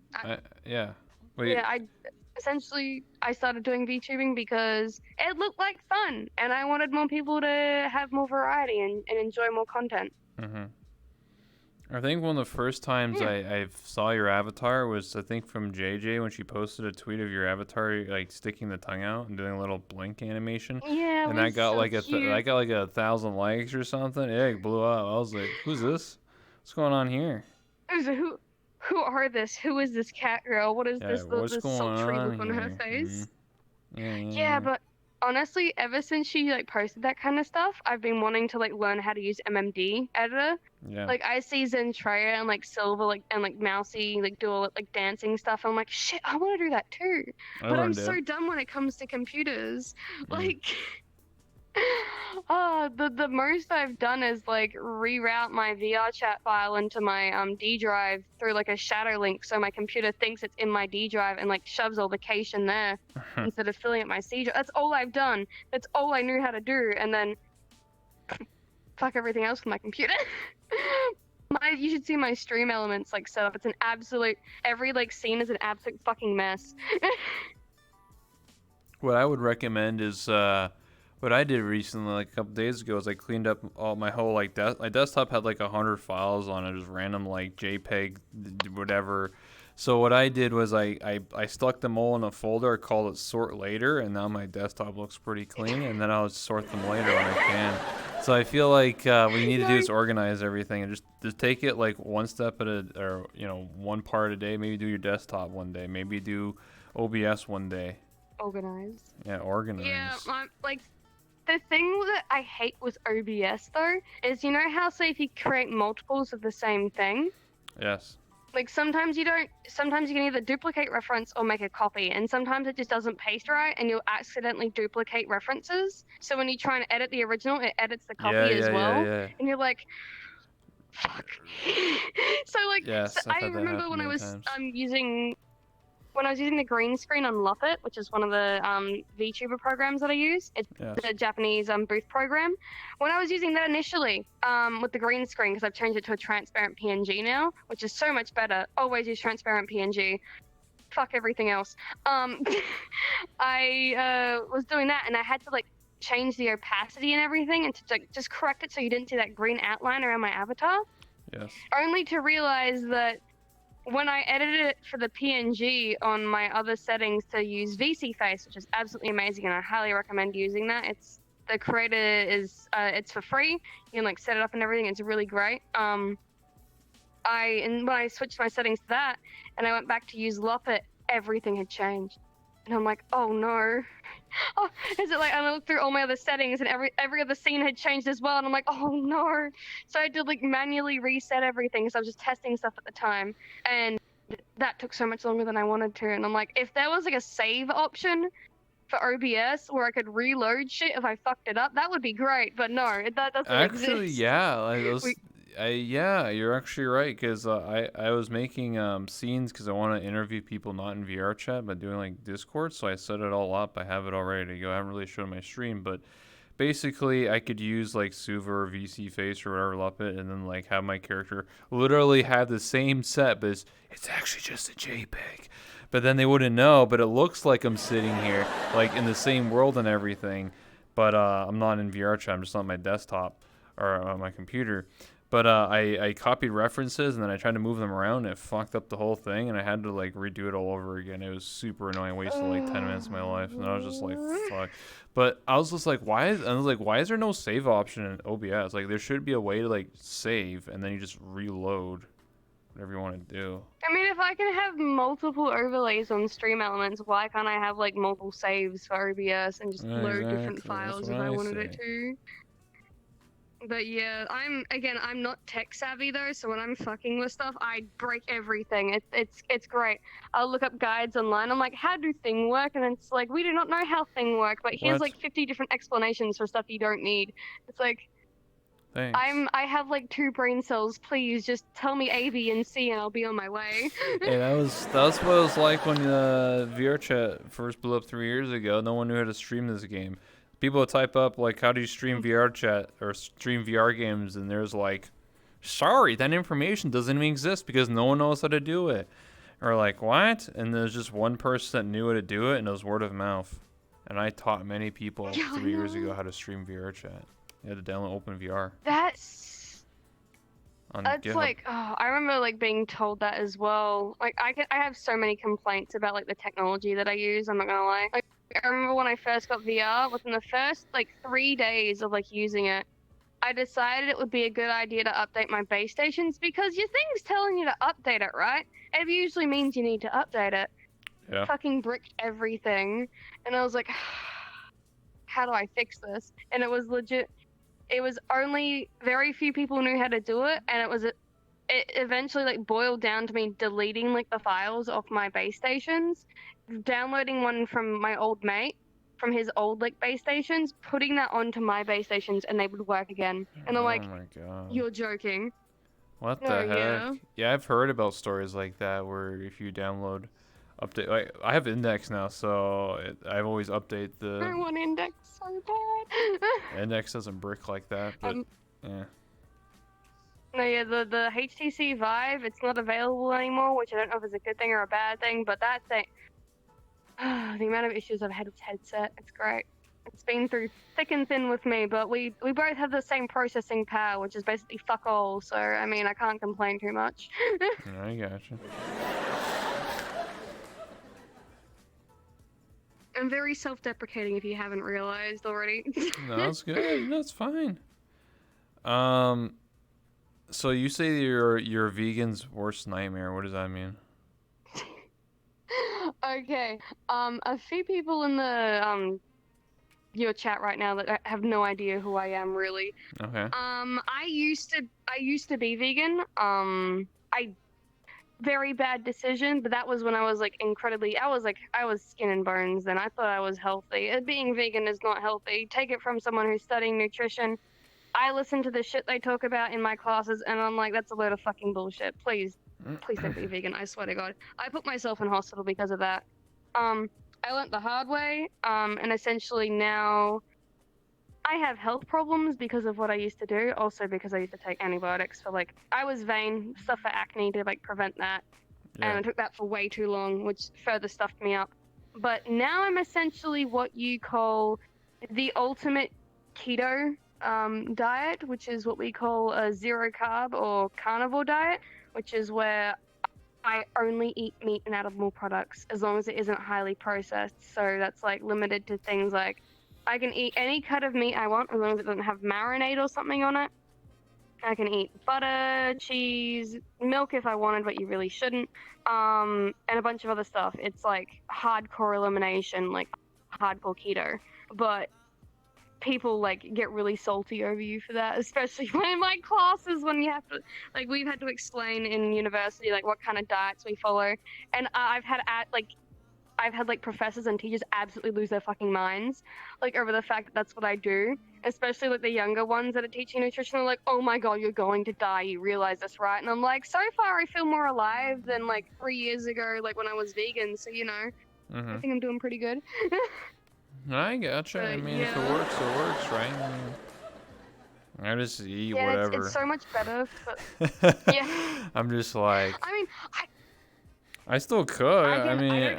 I started doing VTubing because it looked like fun, and I wanted more people to have more variety and enjoy more content. I think one of the first times I saw your avatar was, I think, from JJ when she posted a tweet of your avatar like sticking the tongue out and doing a little blink animation. Yeah, and I got so like cute. I got like 1,000 likes or something. It blew up. I was like, who's this? What's going on here? Who are this? Who is this cat girl? What is this sultry look on her face? Yeah, but honestly, ever since she like posted that kind of stuff, I've been wanting to like learn how to use MMD editor. Yeah. Like, I see Zentreya and like Silver and like Mousy like do all like dancing stuff. And I'm like, shit, I want to do that too. But I'm so dumb when it comes to computers. Like, The most I've done is like reroute my VR chat file into my D drive through like a shadow link, so my computer thinks it's in my D drive and like shoves all the cache in there instead of filling up my C drive. That's all I've done. That's all I knew how to do, and then fuck everything else with my computer. You should see my stream elements like set up. It's an absolute every like scene is an absolute fucking mess. What I would recommend is what I did recently, like a couple days ago, is I cleaned up all my whole like my desktop had like 100 files on it, just random like JPEG, whatever. So what I did was I stuck them all in a folder. I called it sort later, and now my desktop looks pretty clean. And then I'll sort them later when I can. So I feel like what you need to do is organize everything and just take it like one step at a, or one part a day. Maybe do your desktop one day. Maybe do OBS one day. Organize. Yeah, organize. Yeah, like the thing that I hate with OBS though is how say if you create multiples of the same thing. Yes. Like sometimes you can either duplicate reference or make a copy, and sometimes it just doesn't paste right and you'll accidentally duplicate references. So when you try and edit the original, it edits the copy as well. Yeah. And you're like, fuck. So like, yes, I remember when I was using the green screen on Luppet, which is one of the VTuber programs that I use. It's the Japanese booth program. When I was using that initially with the green screen, because I've changed it to a transparent PNG now, which is so much better. Always use transparent PNG. Fuck everything else. I was doing that, and I had to like change the opacity and everything, and to like, just correct it so you didn't see that green outline around my avatar. Yes. Only to realize that when I edited it for the PNG on my other settings to use VC Face, which is absolutely amazing, and I highly recommend using that. The creator is it's for free. You can like set it up and everything. It's really great. When I switched my settings to that, and I went back to use Loppet, everything had changed, and I'm like, oh no. Oh, is it like I looked through all my other settings and every other scene had changed as well, and I'm like, oh no. So I did like manually reset everything because I was just testing stuff at the time, and that took so much longer than I wanted to. And I'm like, if there was like a save option for OBS where I could reload shit if I fucked it up, that would be great. But no, that doesn't exist. Actually, yeah, yeah, you're actually right, because I was making scenes because I want to interview people not in VR chat but doing like Discord, so I set it all up. I have it all ready to go. I haven't really shown my stream, but basically I could use like Suva or VC Face or whatever Luppet, and then like have my character literally have the same set, but it's actually just a JPEG. But then they wouldn't know, but it looks like I'm sitting here like in the same world and everything, but I'm not in VR chat. I'm just on my desktop or on my computer. But I copied references, and then I tried to move them around, and it fucked up the whole thing, and I had to like redo it all over again. It was super annoying. I wasted like 10 minutes of my life, and I was just like, fuck. But I was just like, why is there no save option in OBS? Like, there should be a way to like save, and then you just reload whatever you want to do. I mean, if I can have multiple overlays on stream elements, why can't I have like multiple saves for OBS and just load different files if I wanted it to? But yeah, I'm not tech savvy though, so when I'm fucking with stuff, I break everything. It's great. I'll look up guides online. I'm like, how do thing work? And it's like, we do not know how thing work, but here's like 50 different explanations for stuff you don't need. It's like, thanks. I have like 2 brain cells. Please just tell me A, B, and C, and I'll be on my way. Hey, that's what it was like when VR chat first blew up 3 years ago. No one knew how to stream this game. People type up like, how do you stream VR chat or stream VR games, and there's like, sorry, that information doesn't even exist because no one knows how to do it. Or like, what? And there's just one person that knew how to do it, and it was word of mouth. And I taught many people 3 years ago how to stream VR chat. You had to download OpenVR. That's GitHub. like, oh, I remember like being told that as well. Like I have so many complaints about like the technology that I use. I'm not gonna lie. Like I remember when I first got VR, within the first like 3 days of like using it, I decided it would be a good idea to update my base stations because your thing's telling you to update it, right? It usually means you need to update it. Yeah. Fucking bricked everything, and I was like, how do I fix this? And it was legit. It was only very few people knew how to do it, and it eventually like boiled down to me deleting like the files off my base stations, downloading one from my old mate from his old like base stations, putting that onto my base stations, and they would work again. And I'm Oh like, my god. you're joking. What Oh the heck? yeah. Yeah, I've heard about stories like that where if you download, update. Like I have Index now, so I've always update the I want Index so bad. Index doesn't brick like that, but yeah. No, yeah, the HTC Vive, it's not available anymore, which I don't know if it's a good thing or a bad thing, but that thing, the amount of issues I've had with headset, it's great. It's been through thick and thin with me, but we both have the same processing power, which is basically fuck all, so, I mean, I can't complain too much. I gotcha. I'm very self-deprecating if you haven't realized already. No, that's good. That's fine. So you say you're a vegan's worst nightmare. What does that mean? Okay. A few people in the your chat right now that have no idea who I am really. Okay. I used to be vegan. I very bad decision, but that was when I was like I was skin and bones then. I thought I was healthy. Being vegan is not healthy. Take it from someone who's studying nutrition. I listen to the shit they talk about in my classes, and I'm like, that's a load of fucking bullshit. Please don't be vegan. I swear to God. I put myself in hospital because of that. I learnt the hard way, and essentially now I have health problems because of what I used to do. Also because I used to take antibiotics for like I was vain, stuff for acne to like prevent that, and I took that for way too long, which further stuffed me up. But now I'm essentially what you call the ultimate keto diet, which is what we call a zero carb or carnivore diet, which is where I only eat meat and edible products as long as it isn't highly processed. So that's like limited to things like I can eat any cut of meat I want as long as it doesn't have marinade or something on it. I can eat butter, cheese, milk if I wanted, but you really shouldn't, and a bunch of other stuff. It's like hardcore elimination, like hardcore keto. But people like get really salty over you for that, especially when in my classes when you have to like we've had to explain in university like what kind of diets we follow, and I've had like professors and teachers absolutely lose their fucking minds like over the fact that that's what I do, especially like the younger ones that are teaching nutrition are like, oh my god, you're going to die, you realize this, right? And I'm like, so far I feel more alive than like 3 years ago, like when I was vegan, so you know. I think I'm doing pretty good. I gotcha. I mean, if it works, right? I just eat whatever. It's so much better. But, yeah. I'm just like. I mean, I still cook. Again,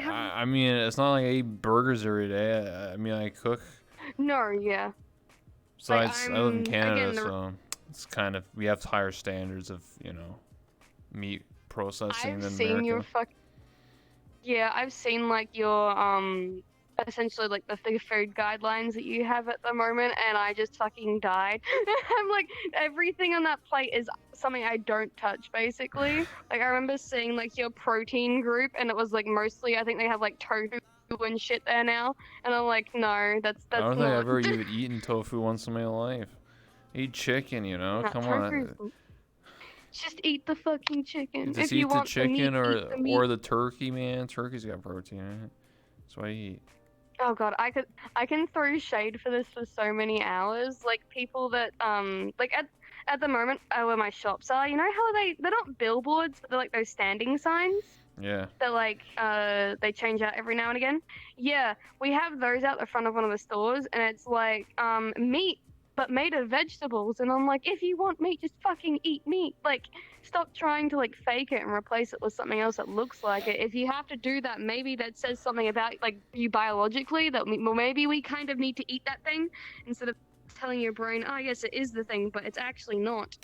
I mean, it's not like I eat burgers every day. I mean, I cook. No, yeah. Besides, I live in Canada, so it's kind of we have higher standards of meat processing than America. I've seen like your essentially like the food guidelines that you have at the moment, and I just fucking died. I'm like, everything on that plate is something I don't touch, basically. Like I remember seeing like your protein group, and it was like mostly I think they have like tofu and shit there now, and I'm like, no, that's I don't not. think I've ever even eaten tofu once in my life. Eat chicken, come on. Just eat the fucking chicken. Just if eat you the want chicken the meat, or the turkey, man. Turkey's got protein in it. That's what I eat. Oh god, I can throw shade for this for so many hours. Like people that like at the moment where my shops are, you know how they're not billboards, but they're like those standing signs. Yeah. They're like they change out every now and again. Yeah, we have those out the front of one of the stores, and it's like meat but made of vegetables, and I'm like, if you want meat, just fucking eat meat. Like, stop trying to like fake it and replace it with something else that looks like it. If you have to do that, maybe that says something about like you biologically that maybe we kind of need to eat that thing instead of telling your brain, oh yes, it is the thing, but it's actually not.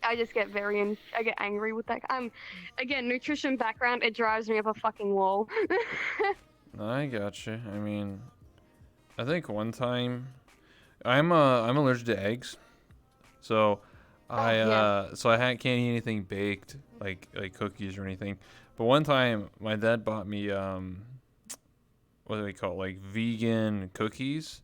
I just get I get angry with that. Again, nutrition background, it drives me up a fucking wall. I gotcha. I mean, I think one time I'm allergic to eggs, so I can't eat anything baked like cookies or anything. But one time my dad bought me what do they call it? Like vegan cookies,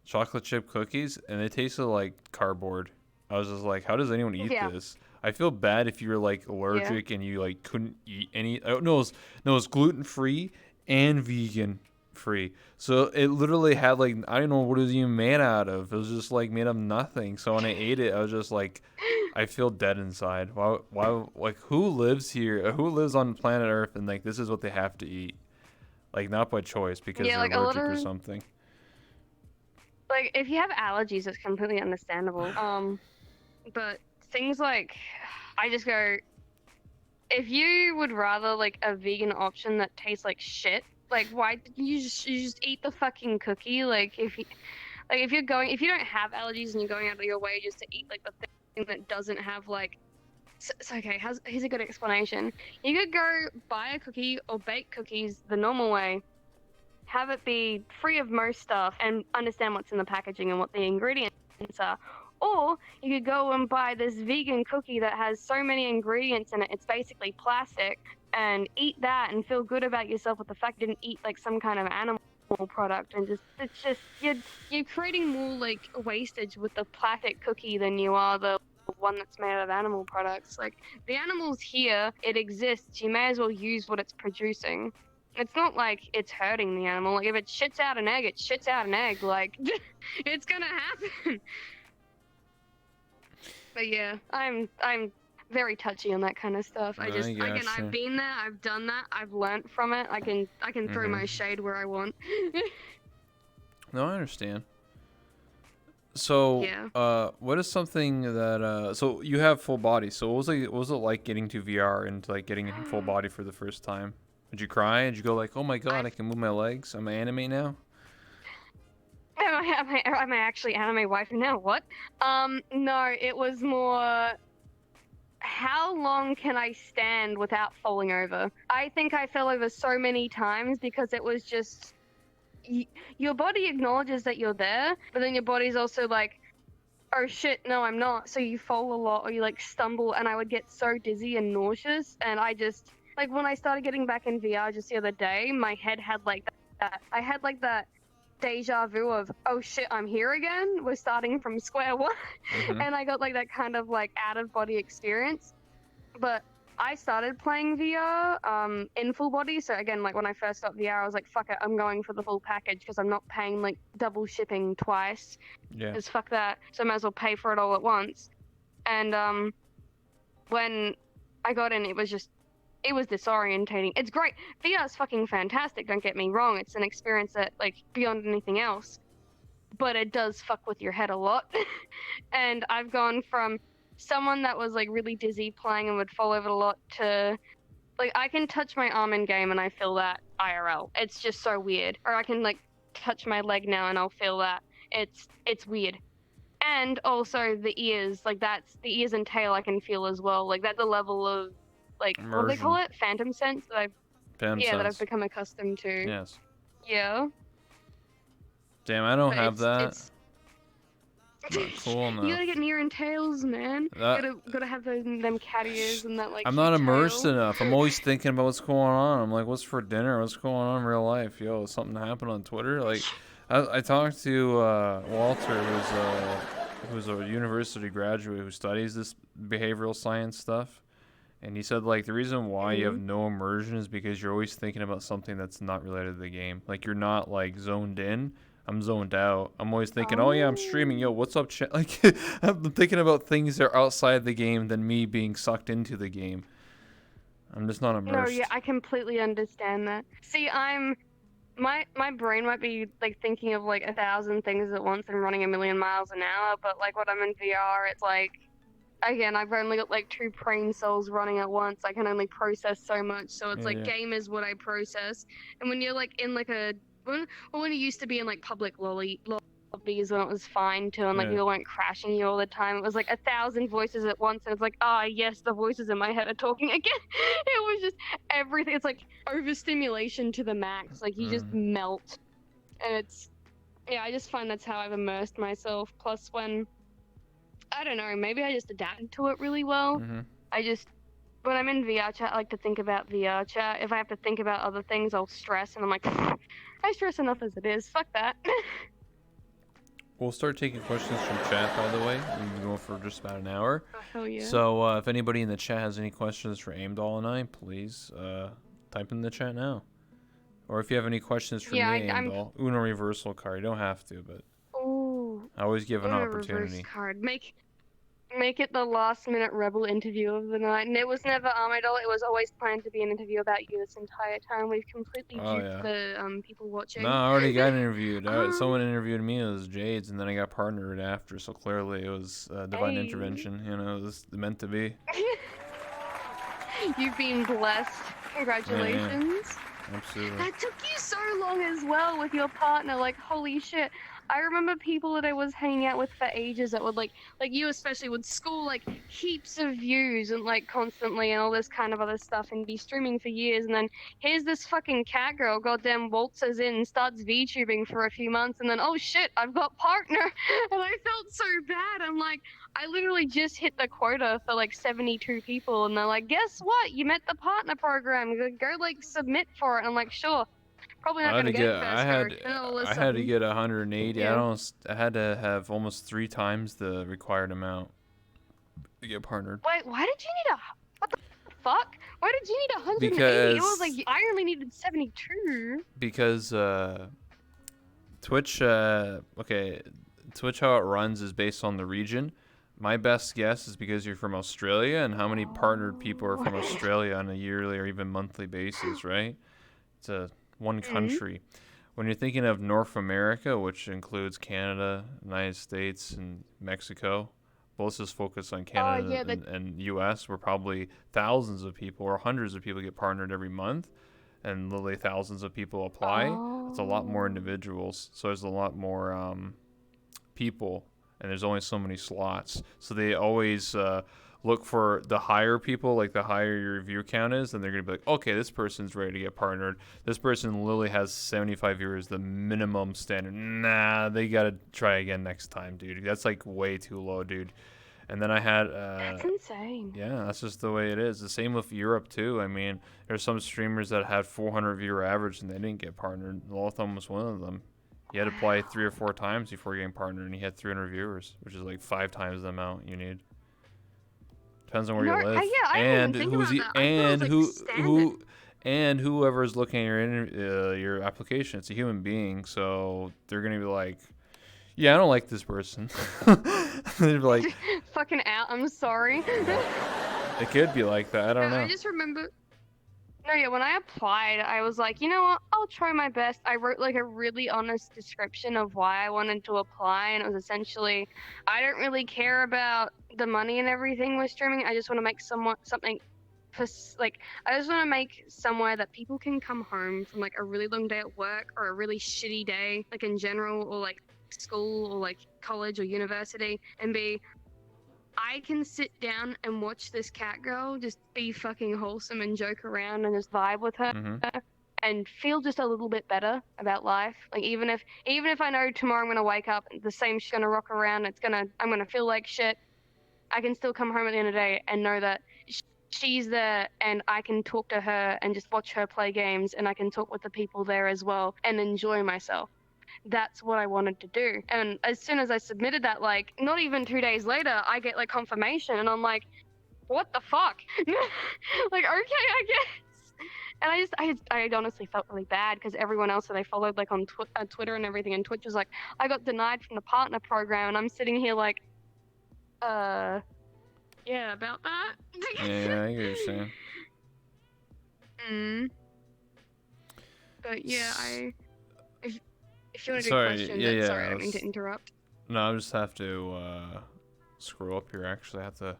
chocolate chip cookies, and they tasted like cardboard. I was just like, how does anyone eat this? I feel bad if you're like allergic and you like couldn't eat any. Oh, no, it was gluten free and vegan. free. So it literally had like, I don't know what it was even made out of. It was just like made of nothing. So when I ate it, I was just like, I feel dead inside. Why, like, who lives here? Who lives on planet Earth and like this is what they have to eat? Like, not by choice because Yeah, they're like a lot allergic or of something. like if you have allergies, it's completely understandable. But things like I just go, if you would rather like a vegan option that tastes like shit, like why did you just eat the fucking cookie? Like if you're going, if you don't have allergies and you're going out of your way just to eat like the thing that doesn't have like, so okay, here's a good explanation. You could go buy a cookie or bake cookies the normal way, have it be free of most stuff, and understand what's in the packaging and what the ingredients are. Or you could go and buy this vegan cookie that has so many ingredients in it, it's basically plastic, and eat that and feel good about yourself with the fact you didn't eat like some kind of animal product. And just it's just you're creating more like wastage with the plastic cookie than you are the one that's made out of animal products. Like the animal's here, it exists, you may as well use what it's producing. It's not like it's hurting the animal. Like if it shits out an egg, it shits out an egg. Like it's gonna happen. But yeah, I'm very touchy on that kind of stuff. I just I again I've gotcha. been there, I've done that, I've learnt from it. I can throw my shade where I want. No, I understand. So, Yeah. what is something that so you have full body. So what was it like getting to VR and like getting in full body for the first time? Did you cry? Did you go like, "Oh my god, I I can move my legs. I'm an anime now"? am I actually anime wife now? What? No, it was more how long can I stand without falling over? I think I fell over so many times because it was just your body acknowledges that you're there, but then your body's also like, oh shit, no, I'm not. So you fall a lot or you like stumble, and I would get so dizzy and nauseous. And I just, like, when I started getting back in VR just the other day, my head had like that. I had like that deja vu of, oh shit, I'm here again. We're starting from square one. Mm-hmm. And I got like that kind of like out of body experience. But I started playing VR in full body. So again, like when I first got VR, I was like, fuck it, I'm going for the full package because I'm not paying like double shipping twice. Yeah. Because fuck that. So I might as well pay for it all at once. And when I got in, it was disorientating. It's great. VR is fucking fantastic. Don't get me wrong. It's an experience that like beyond anything else. But it does fuck with your head a lot. And I've gone from someone that was like really dizzy playing and would fall over a lot to like I can touch my arm in game and I feel that IRL. It's just so weird. Or I can like touch my leg now and I'll feel that. It's weird. And also the ears, like that's the ears and tail I can feel as well. Like that's a level of like what do they call Immersion. it? Phantom sense that Phantom that I've sense. become accustomed to. Yes. Yeah. Damn, I don't But have that. it's Not cool you enough. gotta get near and tails, man. That Gotta have those them cat ears and that like I'm cute not immersed tail. enough. I'm always thinking about what's going on. I'm like, what's for dinner? What's going on in real life? Yo, something happened on Twitter. Like, I talked to Walter, who's a university graduate who studies this behavioral science stuff, and he said like the reason why you have Mm. no immersion is because you're always thinking about something that's not related to the game. Like you're not like zoned in. I'm zoned out. I'm always thinking, oh yeah, I'm streaming. Yo, Oh. what's up, chat? Like, I'm thinking about things that are outside the game than me being sucked into the game. I'm just not No, yeah, immersed. I completely understand that. See, my brain might be like thinking of like 1,000 things at once and running a million miles an hour, but like when I'm in VR, it's like again, I've only got like two brain cells running at once. I can only process so much. So it's Yeah, like yeah, game is what I process. And when you're like in like when you used to be in like public lobbies when it was fine too, and like yeah. people weren't crashing you all the time, it was like 1,000 voices at once, and it's like, ah, yes, the voices in my head are talking again. It was just everything. It's like overstimulation to the max. Like you just Mm. melt, and it's yeah. I just find that's how I've immersed myself. Plus, when I don't know, maybe I just adapted to it really well. Mhm. I just, when I'm in VR chat, I like to think about VR chat. If I have to think about other things, I'll stress, and I'm like, I stress enough as it is. Fuck that. We'll start taking questions from chat, by the way. We've been going for just about an hour. Oh, hell yeah. So if anybody in the chat has any questions for Amedoll and I, please type in the chat now. Or if you have any questions for Yeah, me, I'm. Amedoll, Uno reversal card. You don't have to, but Oh, I always give an on a reverse opportunity. card. Make it the last minute rebel interview of the night. And it was never Amedoll, it was always planned to be an interview about you this entire time. We've completely Oh duped yeah. the people No, watching. I already got interviewed. um, Someone interviewed me. It was Jade's, and then I got partnered after. So clearly, it was divine hey. intervention. You know, it was meant to be. You've been blessed. Yeah, Congratulations. absolutely. That took you so long as well with your partner. Like, holy shit. I remember people that I was hanging out with for ages that would like you especially would score like heaps of views and like constantly and all this kind of other stuff and be streaming for years. And then here's this fucking cat girl, goddamn waltzes in, starts VTubing for a few months, and then oh shit, I've got partner. And I felt so bad. I'm like, I literally just hit the quota for like 72 people, and they're like, guess what? You met the partner program. Go like submit for it. And I'm like, sure. Probably not I had gonna to get get. it first go. And all of a I had to sudden, get 180. yeah. I had to have almost 3 times the required amount to get partnered. Wait, why did you need a? What the fuck? Why did you need 180? It was like Because I only needed 72. because Twitch. Okay, Twitch how it runs is based on the region. My best guess is because you're from Australia and how many partnered people are from Oh. Australia on a yearly or even monthly basis, right? It's a one Mm. country. When you're thinking of North America, which includes Canada, United States, and Mexico, both just focus on Oh Canada yeah, the and U.S., where probably thousands of people or hundreds of people get partnered every month, and literally thousands of people apply. It's a lot more oh. individuals, so there's a lot more people, and there's only so many slots. So they always look for the higher people, like the higher your view count is, and they're gonna be like, okay, this person's ready to get partnered. This person literally has 75 viewers, the minimum standard. Nah, they gotta try again next time, dude. That's like way too low, dude. And then I had, That's insane. yeah, that's just the way it is. The same with Europe too. I mean, there's some streamers that had 400 viewer average and they didn't get partnered. Lotham was one of them. He had to play 3 or 4 times before getting partnered, and he had 300 viewers, which is like 5 times the amount you need. Depends on where No, you live, yeah, I didn't even and think who's about that. I thought it was like standard. and whoever is looking at your application. It's a human being, so they're gonna be like, yeah, I don't like this person. They'd be like, Fucking out. I'm sorry. it could be like that. I No, don't I know. just remember. No, yeah, when I applied, I was like, you know what? I'll try my best. I wrote like a really honest description of why I wanted to apply, and it was essentially, I don't really care about the money and everything with streaming. I just want to make something for like I just want to make somewhere that people can come home from like a really long day at work or a really shitty day, like in general, or like school or like college or university, and be I can sit down and watch this cat girl just be fucking wholesome and joke around and just vibe with her Hmm. and feel just a little bit better about life. Like even if I know tomorrow I'm gonna wake up, the same shit's gonna rock around, I'm gonna feel like shit. I can still come home at the end of the day and know that she's there and I can talk to her and just watch her play games and I can talk with the people there as well and enjoy myself. That's what I wanted to do. And as soon as I submitted that, like not even 2 days later, I get like confirmation, and I'm like, what the fuck? Like, okay, I guess. And I honestly felt really bad because everyone else that I followed, like on Twitter and everything, and Twitch was like, I got denied from the partner program, and I'm sitting here like, yeah, about that. Yeah, I get what you're saying. Mm. But yeah, if you want to do Sorry, questions, yeah. sorry, I don't mean to interrupt. No, I just have to scroll up here. Actually, I have to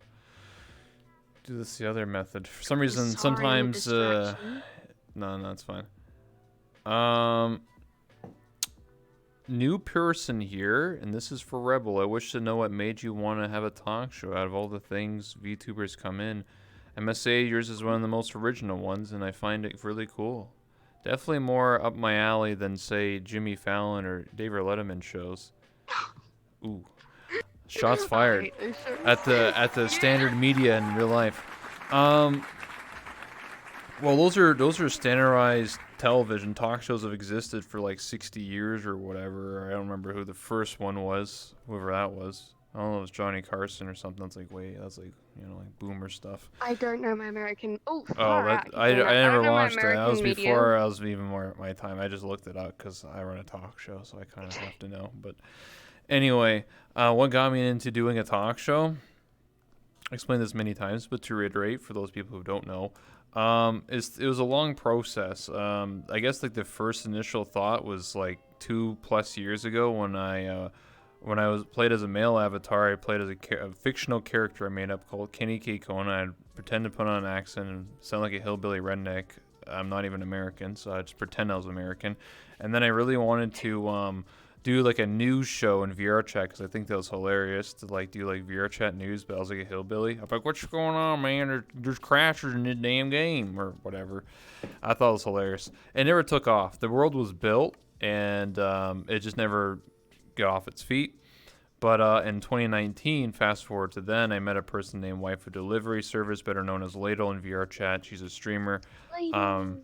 do this the other method. For some reason, Sorry, sometimes distraction. no, it's fine. New person here, and this is for Rebel. I wish to know what made you want to have a talk show. Out of all the things VTubers come in, I must say yours is one of the most original ones, and I find it really cool. Definitely more up my alley than, say, Jimmy Fallon or David Letterman shows. Ooh, shots I fired hate those shows. at the standard media in real life. Well, those are standardized television. Talk shows have existed for like 60 years or whatever. I don't remember who the first one was, whoever that was. I don't know, it was Johnny Carson or something. That's like, wait, that's like, like boomer stuff. I don't know my American. Oh, Oh, far that out. Keep I saying that. I don't never know my watched that. That was American media. before I was even more my time. I just looked it up because I run a talk show, so I kind of have to know. But anyway, what got me into doing a talk show? I explained this many times, but to reiterate for those people who don't know, it was a long process. I guess like the first initial thought was like 2+ years ago when I was played as a male avatar. I played as a fictional character I made up called Kenny K. Kona. I'd pretend to put on an accent and sound like a hillbilly redneck. I'm not even American, so I just pretend I was American. And then I really wanted to do like a news show in VR chat because I think that was hilarious to like do like VR chat news, but I was like a hillbilly. I'm like, what's going on, man? There's crashers in this damn game or whatever. I thought it was hilarious. It never took off. The world was built and it just never got off its feet. But in 2019, fast forward to then, I met a person named Waifu Delivery Service, better known as Ladle in VR chat. She's a streamer. Um,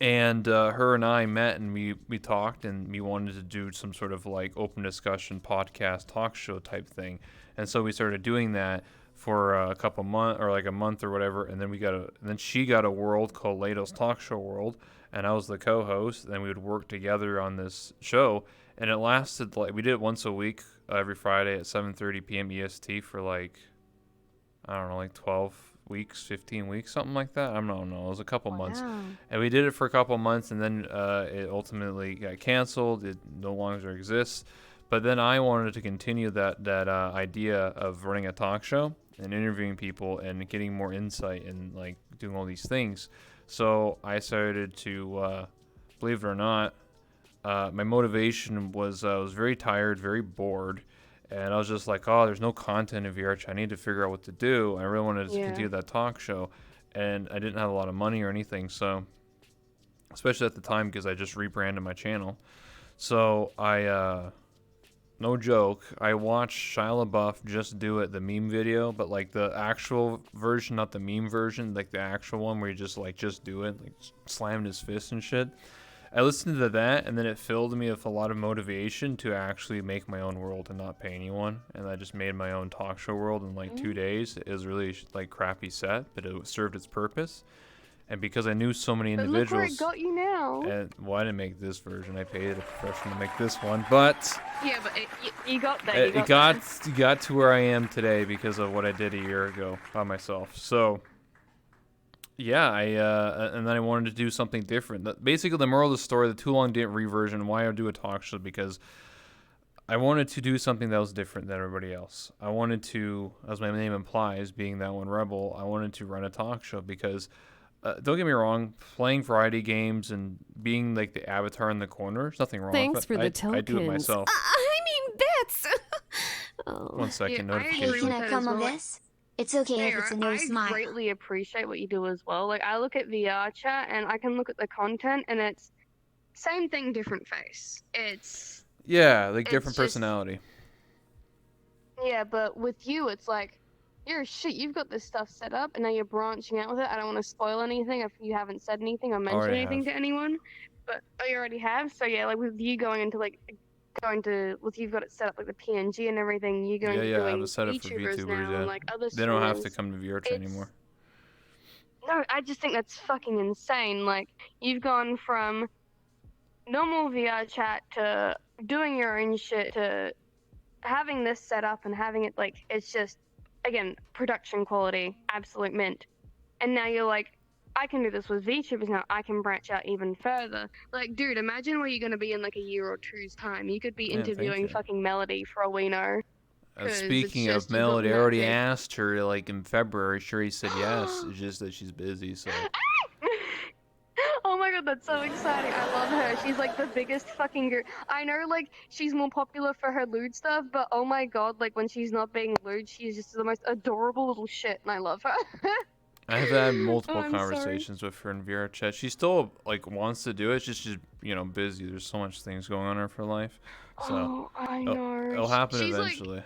and her and I met and we talked and we wanted to do some sort of like open discussion podcast talk show type thing. And so we started doing that for a couple months or like a month or whatever. And then she got a world called Ladle's Talk Show World. And I was the co-host. And we would work together on this show. And it lasted like, we did it once a week, every Friday at 7:30 p.m. EST for like, I don't know, like 12 weeks, 15 weeks, something like that. I don't know. It was a couple months. And we did it for a couple months, and then it ultimately got canceled. It no longer exists. But then I wanted to continue that idea of running a talk show and interviewing people and getting more insight and like doing all these things. So I started to, believe it or not, my motivation was I was very tired, very bored. And I was just like, oh, there's no content in VRChat. I need to figure out what to do. I really wanted to continue that talk show. And I didn't have a lot of money or anything. So, especially at the time, because I just rebranded my channel. So, no joke, I watched Shia LaBeouf just do it, the meme video. But, like, the actual version, not the meme version. Like, the actual one where he just do it. Like, slammed his fist and shit. I listened to that, and then it filled me with a lot of motivation to actually make my own world and not pay anyone. And I just made my own talk show world in like 2 days. It was really like crappy set, but it served its purpose. And because I knew so many individuals, but look where it got you now. And I didn't make this version. I paid a professional to make this one, but yeah, but you got there. It got to where I am today because of what I did a year ago by myself. So. Yeah, and then I wanted to do something different. Basically, the moral of the story, the Too Long Didn't Reversion, why I do a talk show, because I wanted to do something that was different than everybody else. I wanted to, as my name implies, being that one rebel, I wanted to run a talk show because, don't get me wrong, playing variety games and being like the avatar in the corner, there's nothing wrong Thanks with for it. the tokens. I do it myself. I mean, bits. Oh. 1 second, notification. Can I come on this? It's okay if it's a no smile. I greatly appreciate what you do as well. Like, I look at VR chat and I can look at the content and it's same thing, different face. It's... Yeah, like different personality. Yeah, but with you, it's like, you've got this stuff set up and now you're branching out with it. I don't want to spoil anything if you haven't said anything or mentioned anything to anyone. But, you already have? So yeah, like with you going into like... you've got it set up like the PNG and everything. You're going to I have it set up for VTubers now, and like other they don't have to come to VRChat anymore. No, I just think that's fucking insane. Like, you've gone from normal VR chat to doing your own shit to having this set up and having it like it's just again production quality, absolute mint. And now you're like, I can do this with VTubers now. I can branch out even further. Like, dude, imagine where you're going to be in like a year or two's time. You could be interviewing fucking Melody for all we know. Speaking of Melody, I already asked her like in February. Sure, he said yes. It's just that she's busy, so. Oh my god, that's so exciting. I love her. She's like the biggest fucking girl. I know like she's more popular for her lewd stuff, but oh my god, like when she's not being lewd, she's just the most adorable little shit, and I love her. I've had multiple conversations with her in VR chat. She still like wants to do it. It's just she's busy. There's so much things going on in her life. So I know. It'll happen eventually. Like,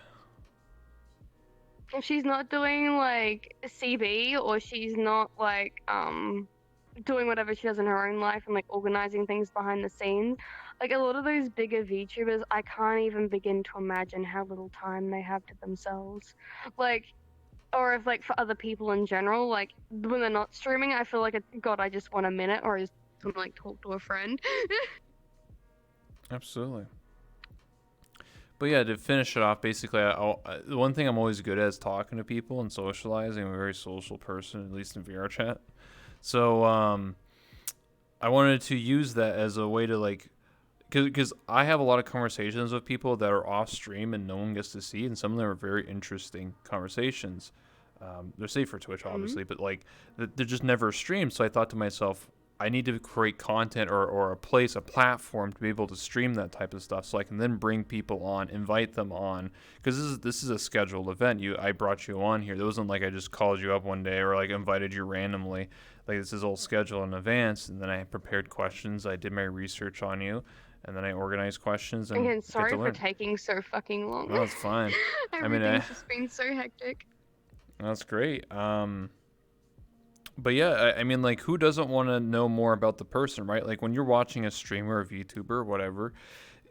if she's not doing like CB or she's not like doing whatever she does in her own life and like organizing things behind the scenes. Like a lot of those bigger VTubers, I can't even begin to imagine how little time they have to themselves. Like, or if like for other people in general, like when they're not streaming, I feel like God, I just want a minute, or I just want to like talk to a friend. Absolutely. But yeah, to finish it off, basically, the one thing I'm always good at is talking to people and socializing. I'm a very social person, at least in VR chat. So I wanted to use that as a way to like, because I have a lot of conversations with people that are off stream and no one gets to see, and some of them are very interesting conversations. They're safe for Twitch, obviously, but like they're just never streamed. So I thought to myself, I need to create content or a place, a platform to be able to stream that type of stuff, so I can then bring people on, invite them on, because this is a scheduled event. I brought you on here. It wasn't like I just called you up one day or like invited you randomly. Like this is all scheduled in advance, and then I prepared questions. I did my research on you, and then I organized questions and Again, get sorry to for learn. taking so fucking long. No, it's fine. Everything's just been so hectic. That's great. But yeah, I mean, like, who doesn't want to know more about the person, right? Like, when you're watching a streamer, a VTuber, or whatever,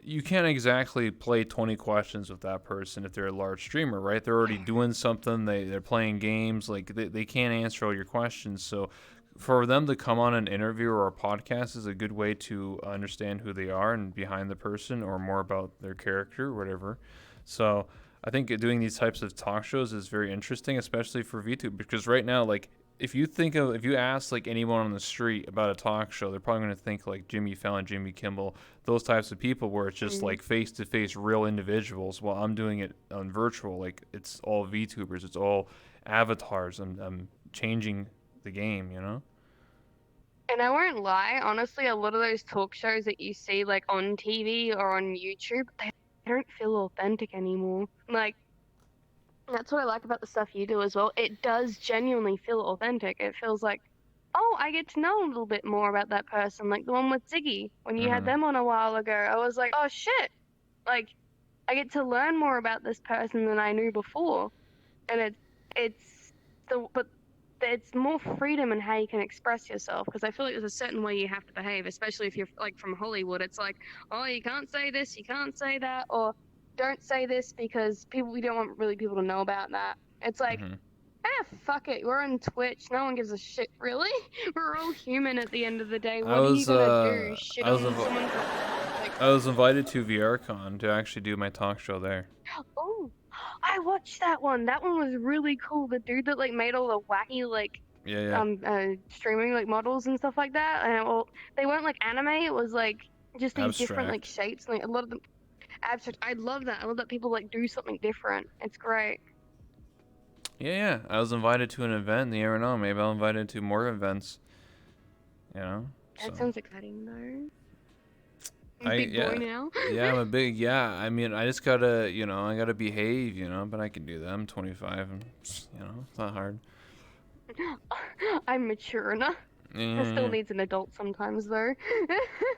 you can't exactly play 20 questions with that person if they're a large streamer, right? They're already doing something. They're playing games. Like, they can't answer all your questions. So for them to come on an interview or a podcast is a good way to understand who they are and behind the person or more about their character or whatever. So I think doing these types of talk shows is very interesting, especially for VTube, because right now, like, if you ask like anyone on the street about a talk show, they're probably going to think like Jimmy Fallon, Jimmy Kimmel, those types of people where it's just like face to face real individuals. While I'm doing it on virtual, like it's all VTubers, it's all avatars. I'm changing the game, you know? And I won't lie, honestly, a lot of those talk shows that you see like on TV or on YouTube, they don't feel authentic anymore. Like, that's what I like about the stuff you do as well. It does genuinely feel authentic. It feels like, oh, I get to know a little bit more about that person. Like the one with Ziggy, when you had Mm-hmm. them on a while ago, I was like, oh shit, like I get to learn more about this person than I knew before, and but it's more freedom in how you can express yourself, because I feel like there's a certain way you have to behave, especially if you're like from Hollywood. It's like, oh, you can't say this, you can't say that, or don't say this because we don't want really people to know about that. It's like, Mm-hmm. fuck it, we're on Twitch, no one gives a shit, really. We're all human at the end of the day. I What are you was gonna do? Shit I was on someone for like, I was invited to VRCon to actually do my talk show there. oh, I watched that one. That one was really cool. The dude that like made all the wacky like Yeah. streaming like models and stuff like that. And well, they weren't like anime. It was like just these different like Abstract. shapes. Like a lot of them abstract. I love that. I love that people like do something different. It's great. Yeah. I was invited to an event. You never know. Maybe I'll invited to more events. You know. That So. sounds exciting though. Big Yeah. boy now. Yeah, I'm a big, yeah. I mean, I just gotta, I gotta behave, but I can do that. I'm 25, and, it's not hard. I'm mature enough. It still needs an adult sometimes though.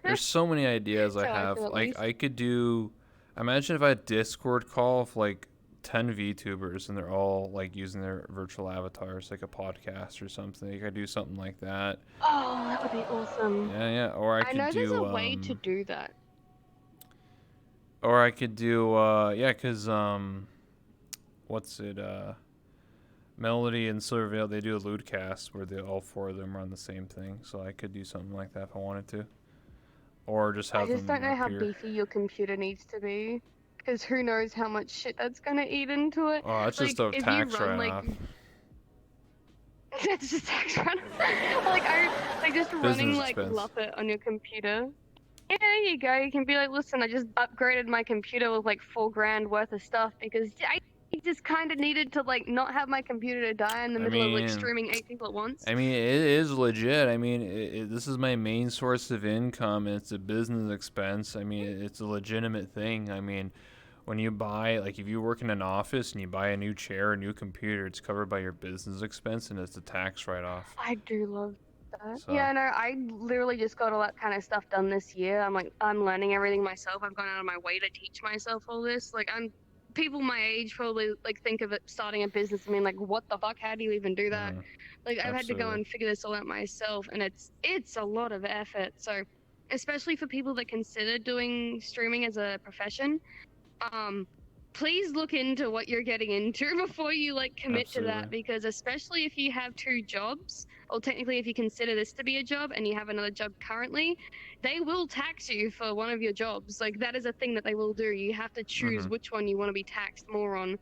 There's so many ideas I So I have. feel at Like, least. I could do, imagine if I had a Discord call of, like, 10 VTubers, and they're all, like, using their virtual avatars, like a podcast or something. I could do something like that. Oh, that would be awesome. Yeah. Or I I could know there's do, a way to do that. Or I could do, yeah, because, what's it, Melody and Silvervale, they do a Ludcast where all four of them are on the same thing. So I could do something like that if I wanted to. Or just have I just them don't know how appear. beefy your computer needs to be, because who knows how much shit that's gonna eat into it. Oh, that's Like, just a if tax you run write-off. that's just tax run. Like just running Business like expense. Luppet on your computer. Yeah, there you go. You can be like, listen, I just upgraded my computer with like $4,000 worth of stuff because I just kind of needed to like not have my computer die in the middle of like streaming 8 people at once. I mean, it is legit. I mean, this is my main source of income. And it's a business expense. I mean, it's a legitimate thing. I mean, when you buy, like, if you work in an office and you buy a new chair, a new computer, it's covered by your business expense and it's a tax write-off. I do love that. So. Yeah, no, I literally just got all that kind of stuff done this year. I'm learning everything myself. I've gone out of my way to teach myself all this. Like, I'm people my age probably like think of it starting a business. I mean, like, what the fuck? How do you even do that? Like, I've had to go Absolutely. and figure this all out myself, and it's a lot of effort. So, especially for people that consider doing streaming as a profession, please look into what you're getting into before you like commit to that, Absolutely. because especially if you have two jobs, or technically if you consider this to be a job and you have another job currently, they will tax you for one of your jobs. Like, that is a thing that they will do. You have to choose which one you want to be taxed more on.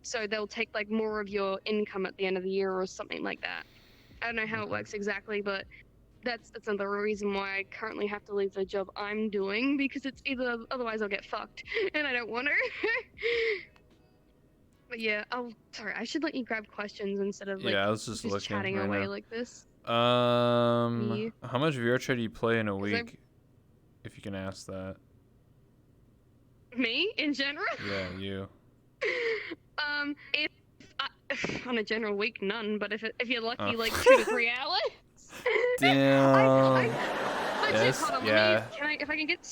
So they'll take like more of your income at the end of the year or something like that. I don't know how it works exactly, but that's another reason why I currently have to leave the job I'm doing, because it's either otherwise I'll get fucked, and I don't want to. But yeah, sorry, I should let you grab questions instead of like Yeah, I was just looking chatting right away now. like this. How much VR chat do you play in a week? If you can ask that. Me in general? Yeah, you. If on a general week, none. But if you're lucky, like 2 to 3 hours. Damn. Legit, hold on, if I can get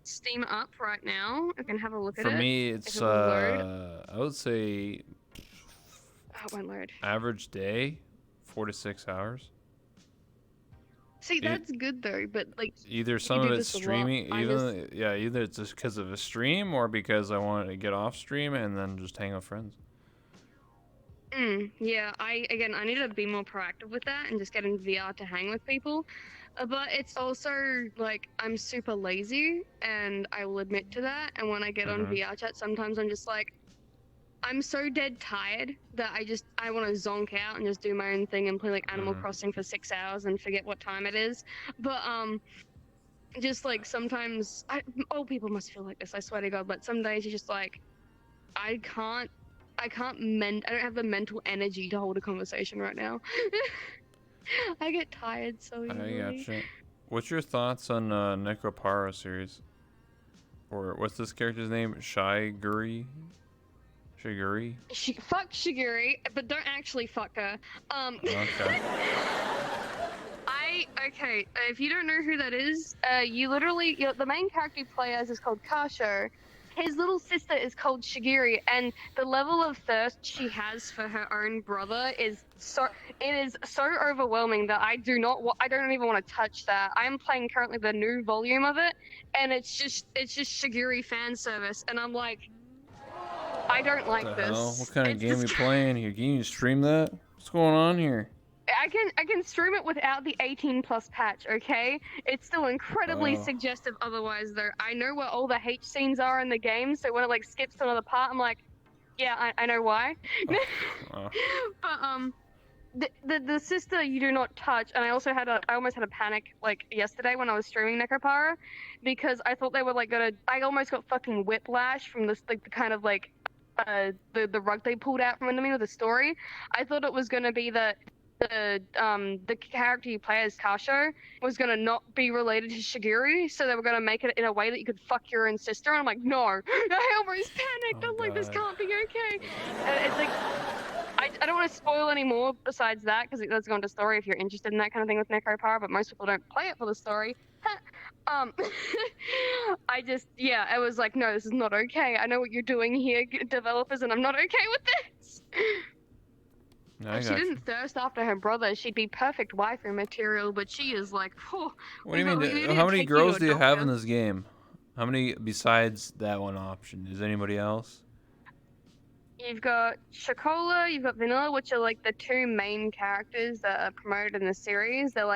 Steam up right now, I can have a look at it. For me, it's I would say it won't load. Average day, 4 to 6 hours. See, that's good though, but like either some of it's streaming, either it's just because of a stream or because I want to get off stream and then just hang out with friends. Yeah, I need to be more proactive with that and just get in VR to hang with people. But it's also like I'm super lazy, and I will admit to that. And when I get on VR chat, sometimes I'm just like, I'm so dead tired that I want to zonk out and just do my own thing and play like Animal Crossing for 6 hours and forget what time it is. But just like sometimes old people must feel like this, I swear to God. But some days you're just like, I don't have the mental energy to hold a conversation right now. I get tired so easily. I gotcha. What's your thoughts on Nekopara series? Or what's this character's name? Shiguri? Fuck Shiguri, but don't actually fuck her. Okay. Okay, if you don't know who that is, the main character you play as is called Kasho. His little sister is called Shigiri, and the level of thirst she has for her own brother is so overwhelming that I don't even want to touch that. I am playing currently the new volume of it, and it's just Shigiri fan service, and I'm like, I don't like this. Hell? What kind of game are you playing here? Can you stream that? What's going on here? I can stream it without the 18+ patch, okay? It's still incredibly suggestive otherwise, though. I know where all the H scenes are in the game, so when it like skips to another part, I'm like, yeah, I know why. But the sister you do not touch, and I almost had a panic like yesterday when I was streaming Nekopara, because I thought they were like I almost got fucking whiplash from this like the kind of like the rug they pulled out from under me with the story. I thought it was gonna be that the character you play as Kasho was gonna not be related to Shigiri, so they were gonna make it in a way that you could fuck your own sister. And I'm like, no, I almost panicked. I'm like, this can't be okay. And it's like, I don't want to spoil any more besides that, because it does go into story if you're interested in that kind of thing with Nekopara, but most people don't play it for the story. I was like, no, this is not okay. I know what you're doing here, developers, and I'm not okay with this. If she didn't thirst after her brother, she'd be perfect waifu material, but she is like, oh. What do you mean? How many girls do you have in this game? How many besides that one option? Is anybody else? You've got Chocola, you've got Vanilla, which are like the two main characters that are promoted in the series. They're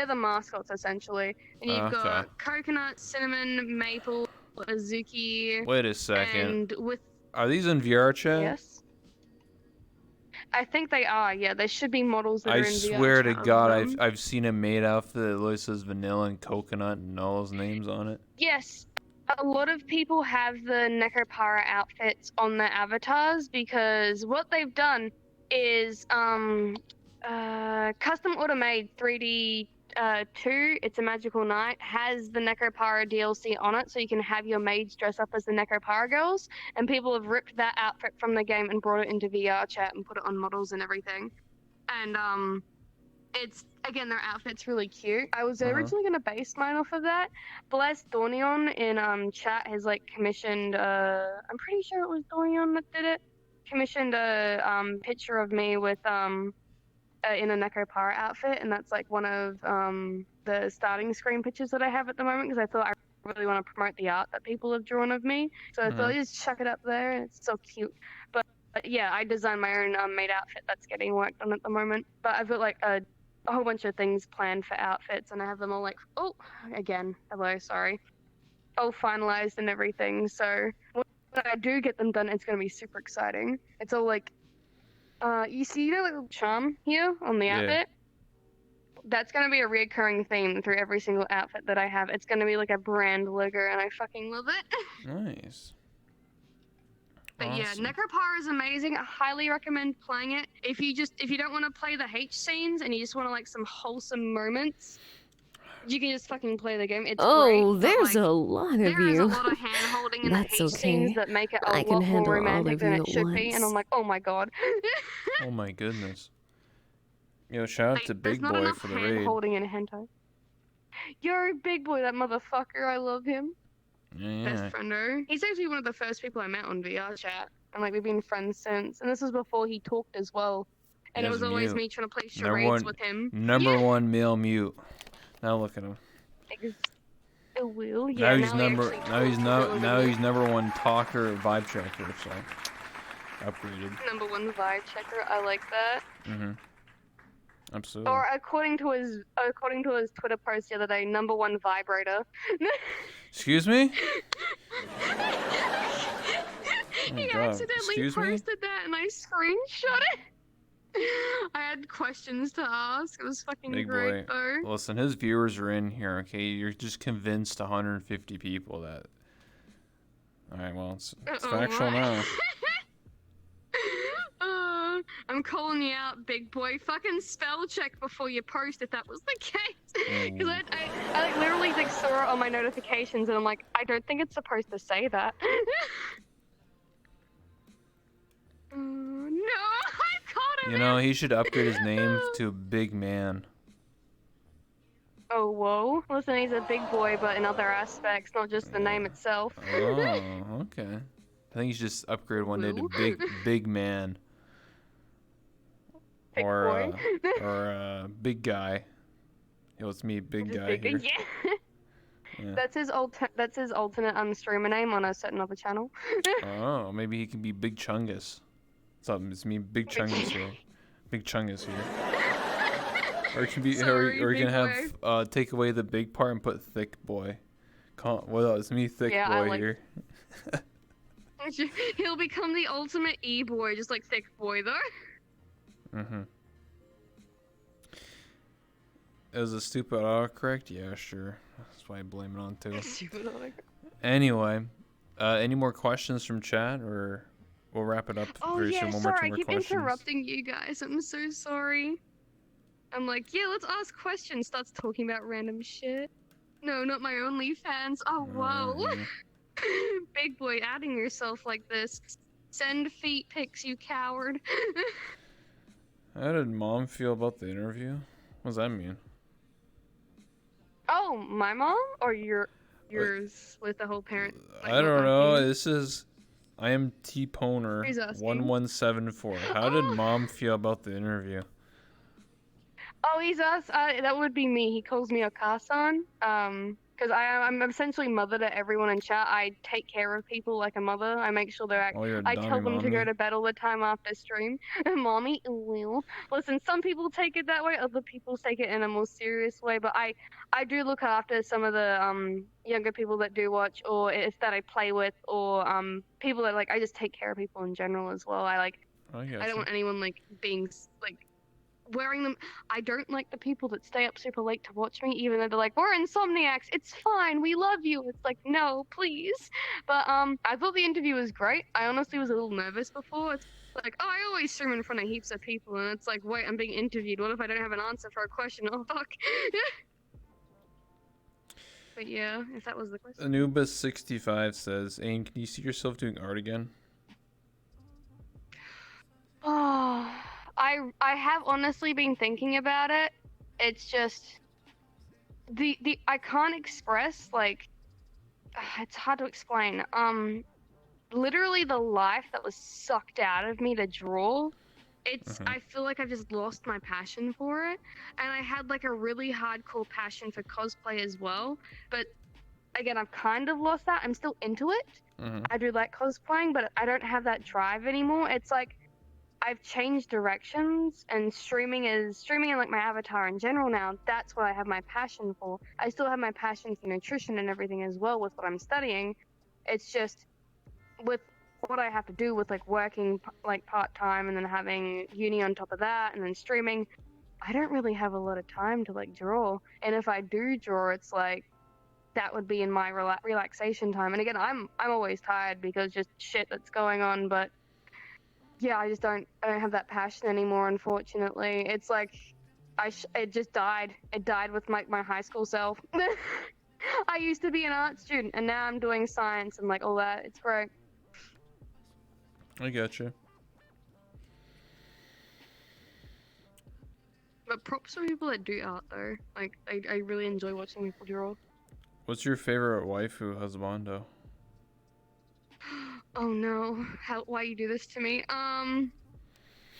the mascots essentially. And you've got Coconut, Cinnamon, Maple, Azuki. Wait a second. And are these in VR chat? Yes. I think they are, yeah. There should be models that are in VR. I swear to God, I've seen a maid outfit that literally says Vanilla and Coconut and all those names on it. Yes. A lot of people have the Nekopara outfits on their avatars, because what they've done is custom auto-made 3D 2, It's a Magical Night, has the Nekopara DLC on it, so you can have your maids dress up as the Nekopara girls, and people have ripped that outfit from the game and brought it into VR chat and put it on models and everything. And it's again their outfit's really cute. I was Uh-huh. originally gonna base mine off of that. Bless Dornion in chat has like commissioned I'm pretty sure it was Dornion that did it. Commissioned a picture of me with in a Nekopara outfit, and that's like one of the starting screen pictures that I have at the moment because I thought I really want to promote the art that people have drawn of me. So I thought I'd just chuck it up there, and it's so cute. But yeah, I designed my own made outfit that's getting worked on at the moment. But I've got like a whole bunch of things planned for outfits, and I have them all like hello, sorry, all finalized and everything. So when I do get them done, it's gonna be super exciting. It's all like you see, you know, like little charm here on the Yeah. outfit? That's going to be a recurring theme through every single outfit that I have. It's going to be like a brand logo, and I fucking love it. Nice. But yeah, Awesome. Nekopara is amazing. I highly recommend playing it. If you don't want to play the H scenes and you just want to like some wholesome moments, you can just fucking play the game. It's great. Oh, But, there's like, a lot of there is a you. lot of hand holding in the That's H scenes okay. that make it a I can lot more handle all romantic of than you it at should be. And I'm once. like, oh my god. Oh my goodness. Yo, shout out to There's Big not Boy enough for the hand raid. holding in a hentai. Yo, Big Boy, that motherfucker, I love him. Yeah. Best friendo. He's actually one of the first people I met on VR chat, and like we've been friends since. And this was before he talked as well. And it Yes, was always mute. me trying to play charades with him. Number one male mute. Now look at him. It will. Yeah. Now he's number one talker, vibe checker. So upgraded. Number one vibe checker. I like that. Mhm. Absolutely. Or according to his Twitter post the other day, number one vibrator. Excuse me? He God. accidentally Excuse me? posted that, and I screenshot it. I had questions to ask. It was fucking Big great, boy. though. Listen, his viewers are in here, okay? You're just convinced 150 people that... Alright, well, it's factual now. I'm calling you out, big boy. Fucking spell check before you post if that was the case. Because I like literally like saw it on my notifications, and I'm like, I don't think it's supposed to say that. No, I caught him. You know, he should upgrade his name to Big Man. Oh, whoa. Listen, he's a big boy, but in other aspects, not just the name itself. Oh, okay. I think you should just upgrade one day to Big Man. Big or boy. Big Guy. Yo, it's me, Big Guy here. Yeah. Yeah. That's his alternate streamer name on a certain other channel. Oh, maybe he can be Big Chungus. What's up? It's me, Big Chungus here. Big Chungus here. Or it can be, or you can have take away the big part and put Thick Boy. Well, it's me, Thick Boy here. He'll become the ultimate E-boy, just like Thick Boy, though. Mm-hmm. Is a stupid autocorrect? Yeah, sure. That's why I blame it on too. Stupid autocorrect. Anyway, any more questions from chat, or we'll wrap it up very soon. Sorry, I keep interrupting you guys. I'm so sorry. I'm like, yeah, let's ask questions. Starts talking about random shit. No, not my OnlyFans. Oh, whoa. Big boy, adding yourself like this. Send feet pics, you coward. How did Mom feel about the interview? What does that mean? Oh, my mom? Or yours with the whole parent? Like, I don't know. This is... I am T-Poner 1174. How did Mom feel about the interview? Oh, he's us. That would be me. He calls me Okasan. Because I'm essentially mother to everyone in chat. I take care of people like a mother. I make sure they're. I tell them to go to bed all the time after stream. Mommy, will. Listen, some people take it that way. Other people take it in a more serious way. But I do look after some of the younger people that do watch, or if that I play with, or people that like. I just take care of people in general as well. I don't want anyone like being like. Wearing them. I don't like the people that stay up super late to watch me, even though they're like, we're insomniacs, it's fine, we love you. It's like, no, please. But I thought the interview was great. I honestly was a little nervous before. It's like, oh, I always stream in front of heaps of people, and it's like, wait, I'm being interviewed. What if I don't have an answer for a question? Oh, fuck. But yeah, if that was the question. Anubis65 says, Ain, can you see yourself doing art again? Oh, I have honestly been thinking about it. It's just the I can't express like it's hard to explain. Literally the life that was sucked out of me to draw. Mhm. I feel like I've just lost my passion for it. And I had like a really hardcore passion for cosplay as well. But again, I've kind of lost that. I'm still into it. Mhm. I do like cosplaying, but I don't have that drive anymore. It's like I've changed directions, and streaming and like my avatar in general now. That's what I have my passion for. I still have my passion for nutrition and everything as well with what I'm studying. It's just with what I have to do with like working like part time and then having uni on top of that and then streaming. I don't really have a lot of time to like draw, and if I do draw, it's like that would be in my relaxation time. And again, I'm always tired because just shit that's going on. But yeah, I don't have that passion anymore. Unfortunately, it's like it just died. It died with my high school self. I used to be an art student, and now I'm doing science and like all that. It's great. I got you. But props for people that do art though. Like I really enjoy watching people draw. What's your favorite waifu husbando? Oh no, why you do this to me?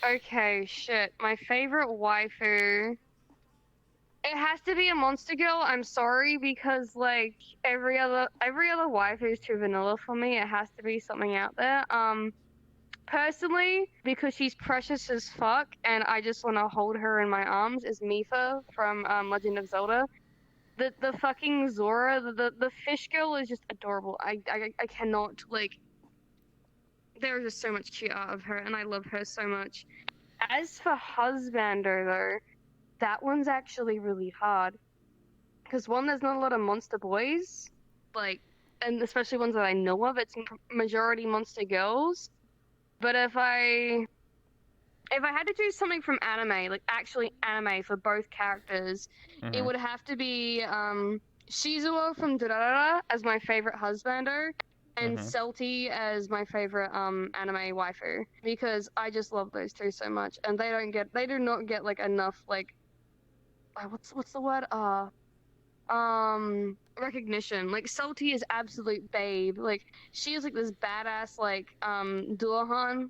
Okay, shit. My favorite waifu. It has to be a monster girl. I'm sorry because like every other waifu is too vanilla for me. It has to be something out there. Personally, because she's precious as fuck and I just want to hold her in my arms, is Mifa from Legend of Zelda. The fucking Zora, the fish girl is just adorable. I cannot like. There is just so much cute art of her, and I love her so much. As for Husbander, though, that one's actually really hard because one, there's not a lot of monster boys, like, and especially ones that I know of. It's majority monster girls. But if I had to choose something from anime, like actually anime for both characters, it Mhm. would have to be Shizuo from Durarara as my favorite husbander, and Mhm. Celti as my favorite anime waifu because I just love those two so much, and they do not get like enough like what's the word recognition. Like Salty is absolute babe. Like she is like this badass like Duahan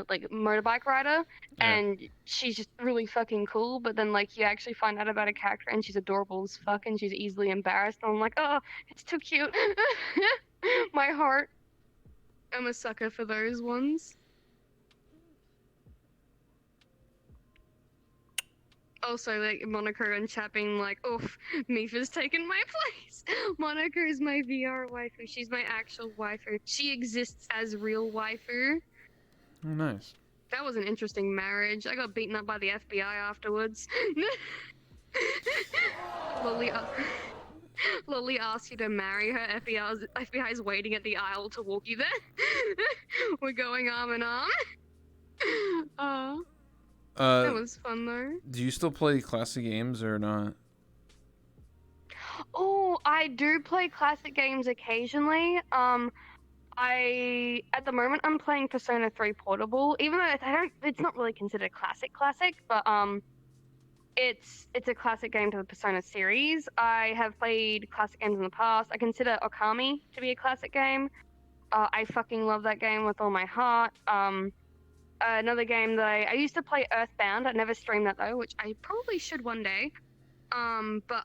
like motorbike rider, Yeah. and she's just really fucking cool. But then like you actually find out about a character and she's adorable as fuck and she's easily embarrassed, and I'm like, oh, it's too cute. My heart. I'm a sucker for those ones. Also, like Monaco and chat being like, "Oof, Mifa's taken my place." Monaco is my VR waifu. She's my actual waifu. She exists as real waifu. Oh, nice. That was an interesting marriage. I got beaten up by the FBI afterwards. Lily, Lily asked you to marry her. FBI's waiting at the aisle to walk you there. We're going arm in arm. Oh, that was fun though. Do you still play classic games or not? Oh, I do play classic games occasionally. I at the moment I'm playing Persona 3 Portable, even though it's not really considered classic, but it's a classic game to the Persona series. I have played classic games in the past. I consider Okami to be a classic game. I fucking love that game with all my heart. Another game that I used to play Earthbound. I never streamed that though, which I probably should one day. But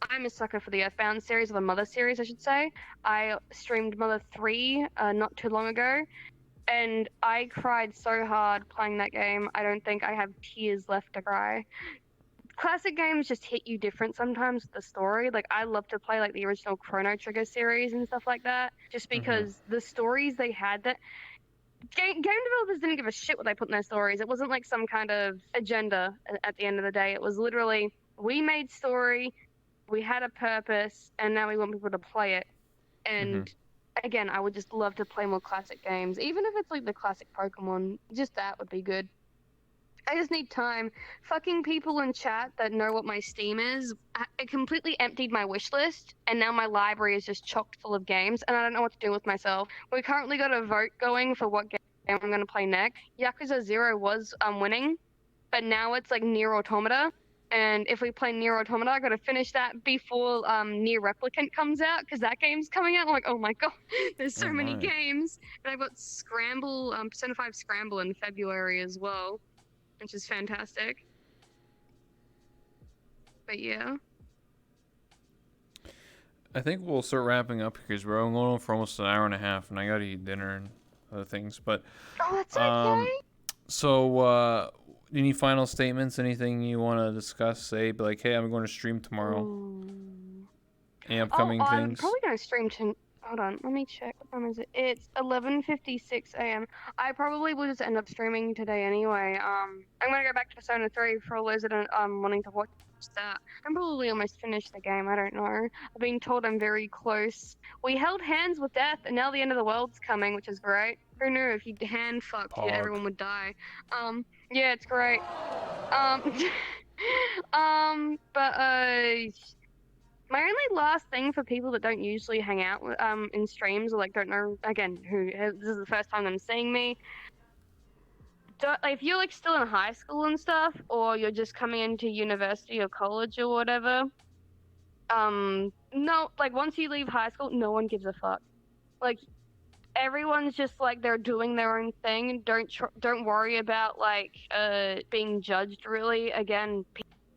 I'm a sucker for the Earthbound series, or the Mother series, I should say. I streamed Mother 3 not too long ago, and I cried so hard playing that game. I don't think I have tears left to cry. Classic games just hit you different sometimes with the story. Like, I love to play, like, the original Chrono Trigger series and stuff like that, just Mhm. because the stories they had that game developers didn't give a shit what they put in their stories. It wasn't like some kind of agenda at the end of the day. It was literally, we made story, we had a purpose, and now we want people to play it. Mhm. And again, I would just love to play more classic games, even if it's like the classic Pokemon. Just that would be good. I just need time. Fucking people in chat that know what my Steam is, it completely emptied my wish list, and now my library is just chocked full of games, and I don't know what to do with myself. We currently got a vote going for what game I'm going to play next. Yakuza 0 was winning, but now it's like Nier Automata. And if we play Nier Automata, I got to finish that before Nier Replicant comes out, because that game's coming out. I'm like, oh my god, there's so many games. And I've got Scramble, Persona 5 Scramble in February as well, which is fantastic. But yeah. I think we'll start wrapping up because we're going on for almost an hour and a half, and I gotta eat dinner and other things. But that's okay. So, any final statements? Anything you want to discuss? Say, be like, hey, I'm going to stream tomorrow. Any upcoming things? I'm probably going to stream Hold on, let me check. What time is it? It's 11:56 a.m. I probably will just end up streaming today anyway. I'm gonna go back to Persona 3 for all those that are wanting to watch that. I'm probably almost finished the game. I don't know. I've been told I'm very close. We held hands with death, and now the end of the world's coming, which is great. Who knew if you hand fucked, everyone would die. Yeah, it's great. My only last thing for people that don't usually hang out with, in streams or like don't know, again, this is the first time them seeing me. If you're like still in high school and stuff, or you're just coming into university or college or whatever, no, like once you leave high school, no one gives a fuck. Like everyone's just like they're doing their own thing. Don't worry about like being judged. Really, again.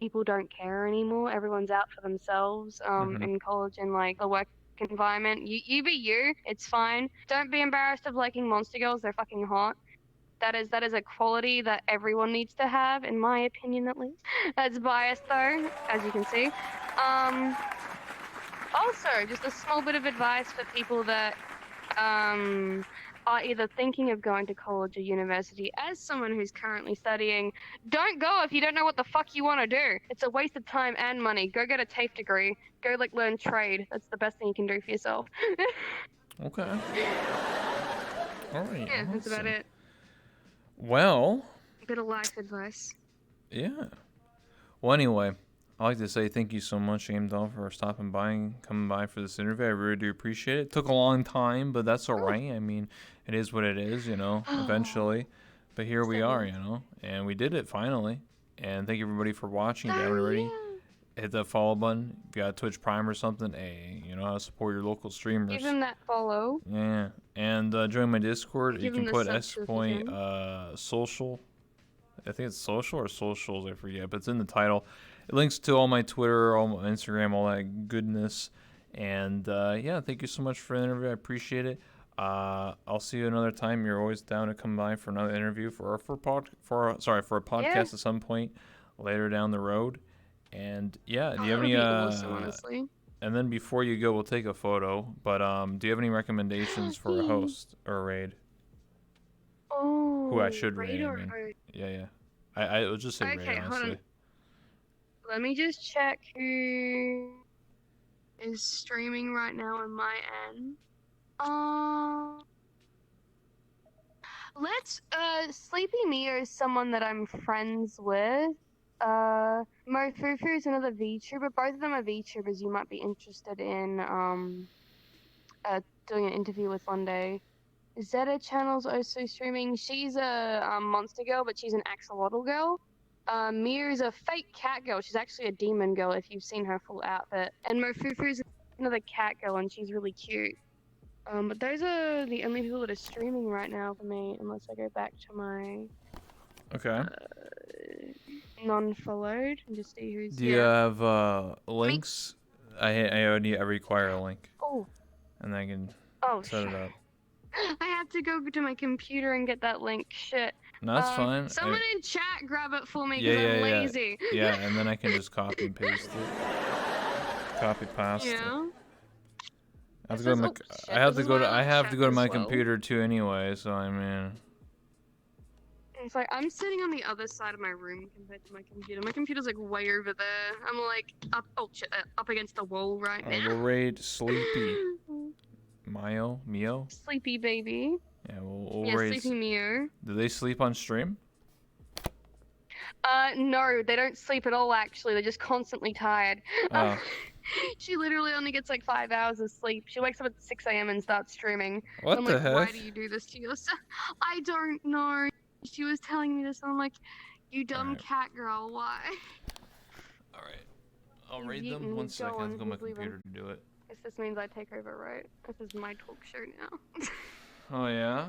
People don't care anymore. Everyone's out for themselves in college and like the work environment. You be you. It's fine. Don't be embarrassed of liking monster girls. They're fucking hot. That is a quality that everyone needs to have, in my opinion at least. That's biased though, as you can see. Also, just a small bit of advice for people that are either thinking of going to college or university. As someone who's currently studying, don't go if you don't know what the fuck you want to do. It's a waste of time and money. Go get a TAFE degree. Go like learn trade. That's the best thing you can do for yourself. Okay. All right. Yeah, that's about it. Well. A bit of life advice. Yeah. Well, anyway, I'd like to say thank you so much, Amedoll, for stopping by and coming by for this interview. I really do appreciate it. It took a long time, but that's all right. I mean, it is what it is, eventually. But here we are, and we did it finally. And thank you, everybody, for watching. If you haven't already, hit that follow button. If you got Twitch Prime or something, hey, you know how to support your local streamers. Give them that follow. Yeah. And join my Discord. You can put S-Point social. I think it's social or socials, I forget, but it's in the title. It links to all my Twitter, all my Instagram, all that goodness. And yeah, thank you so much for the interview. I appreciate it. I'll see you another time. You're always down to come by for another interview for a podcast at some point later down the road. And yeah, do you have any awesome, honestly. And then before you go, we'll take a photo. But do you have any recommendations for a host or a raid? Oh, who I should raid? Yeah. I will just say raid, honestly. Hold on. Let me just check who is streaming right now on my end. Let's Sleepy Mio is someone that I'm friends with. Mofufu is another VTuber. Both of them are VTubers you might be interested in doing an interview with one day. Zeta Channel's also streaming. She's a monster girl, but she's an axolotl girl. Mia's a fake cat girl. She's actually a demon girl if you've seen her full outfit. And Mofufu's another cat girl, and she's really cute. But those are the only people that are streaming right now for me, unless I go back to my non-followed and just see who's Do you have links? I require a link. Oh. And I can set it up. I have to go to my computer and get that link. Shit. No, that's fine. Someone in chat grab it for me because I'm lazy. Yeah, and then I can just copy and paste it. Copy paste. Yeah. I have to go to my computer too anyway, so I mean. It's like I'm sitting on the other side of my room compared to my computer. My computer's like way over there. I'm like up against the wall right now. We'll raid Sleepy. Mio? Sleepy baby. Yeah, we'll raid. Sleepy Mio. Do they sleep on stream? No, they don't sleep at all actually. They're just constantly tired. Oh. She literally only gets like 5 hours of sleep. She wakes up at 6 a.m. and starts streaming. What the heck? Why do you do this to yourself? I don't know. She was telling me this and I'm like, you dumb cat girl, why? All right. I'll He's read yeeting, them. 1 he's second. going, Let's go to my he's leaving. computer to do it. Guess this means I take over, right? This is my talk show now. Oh, yeah?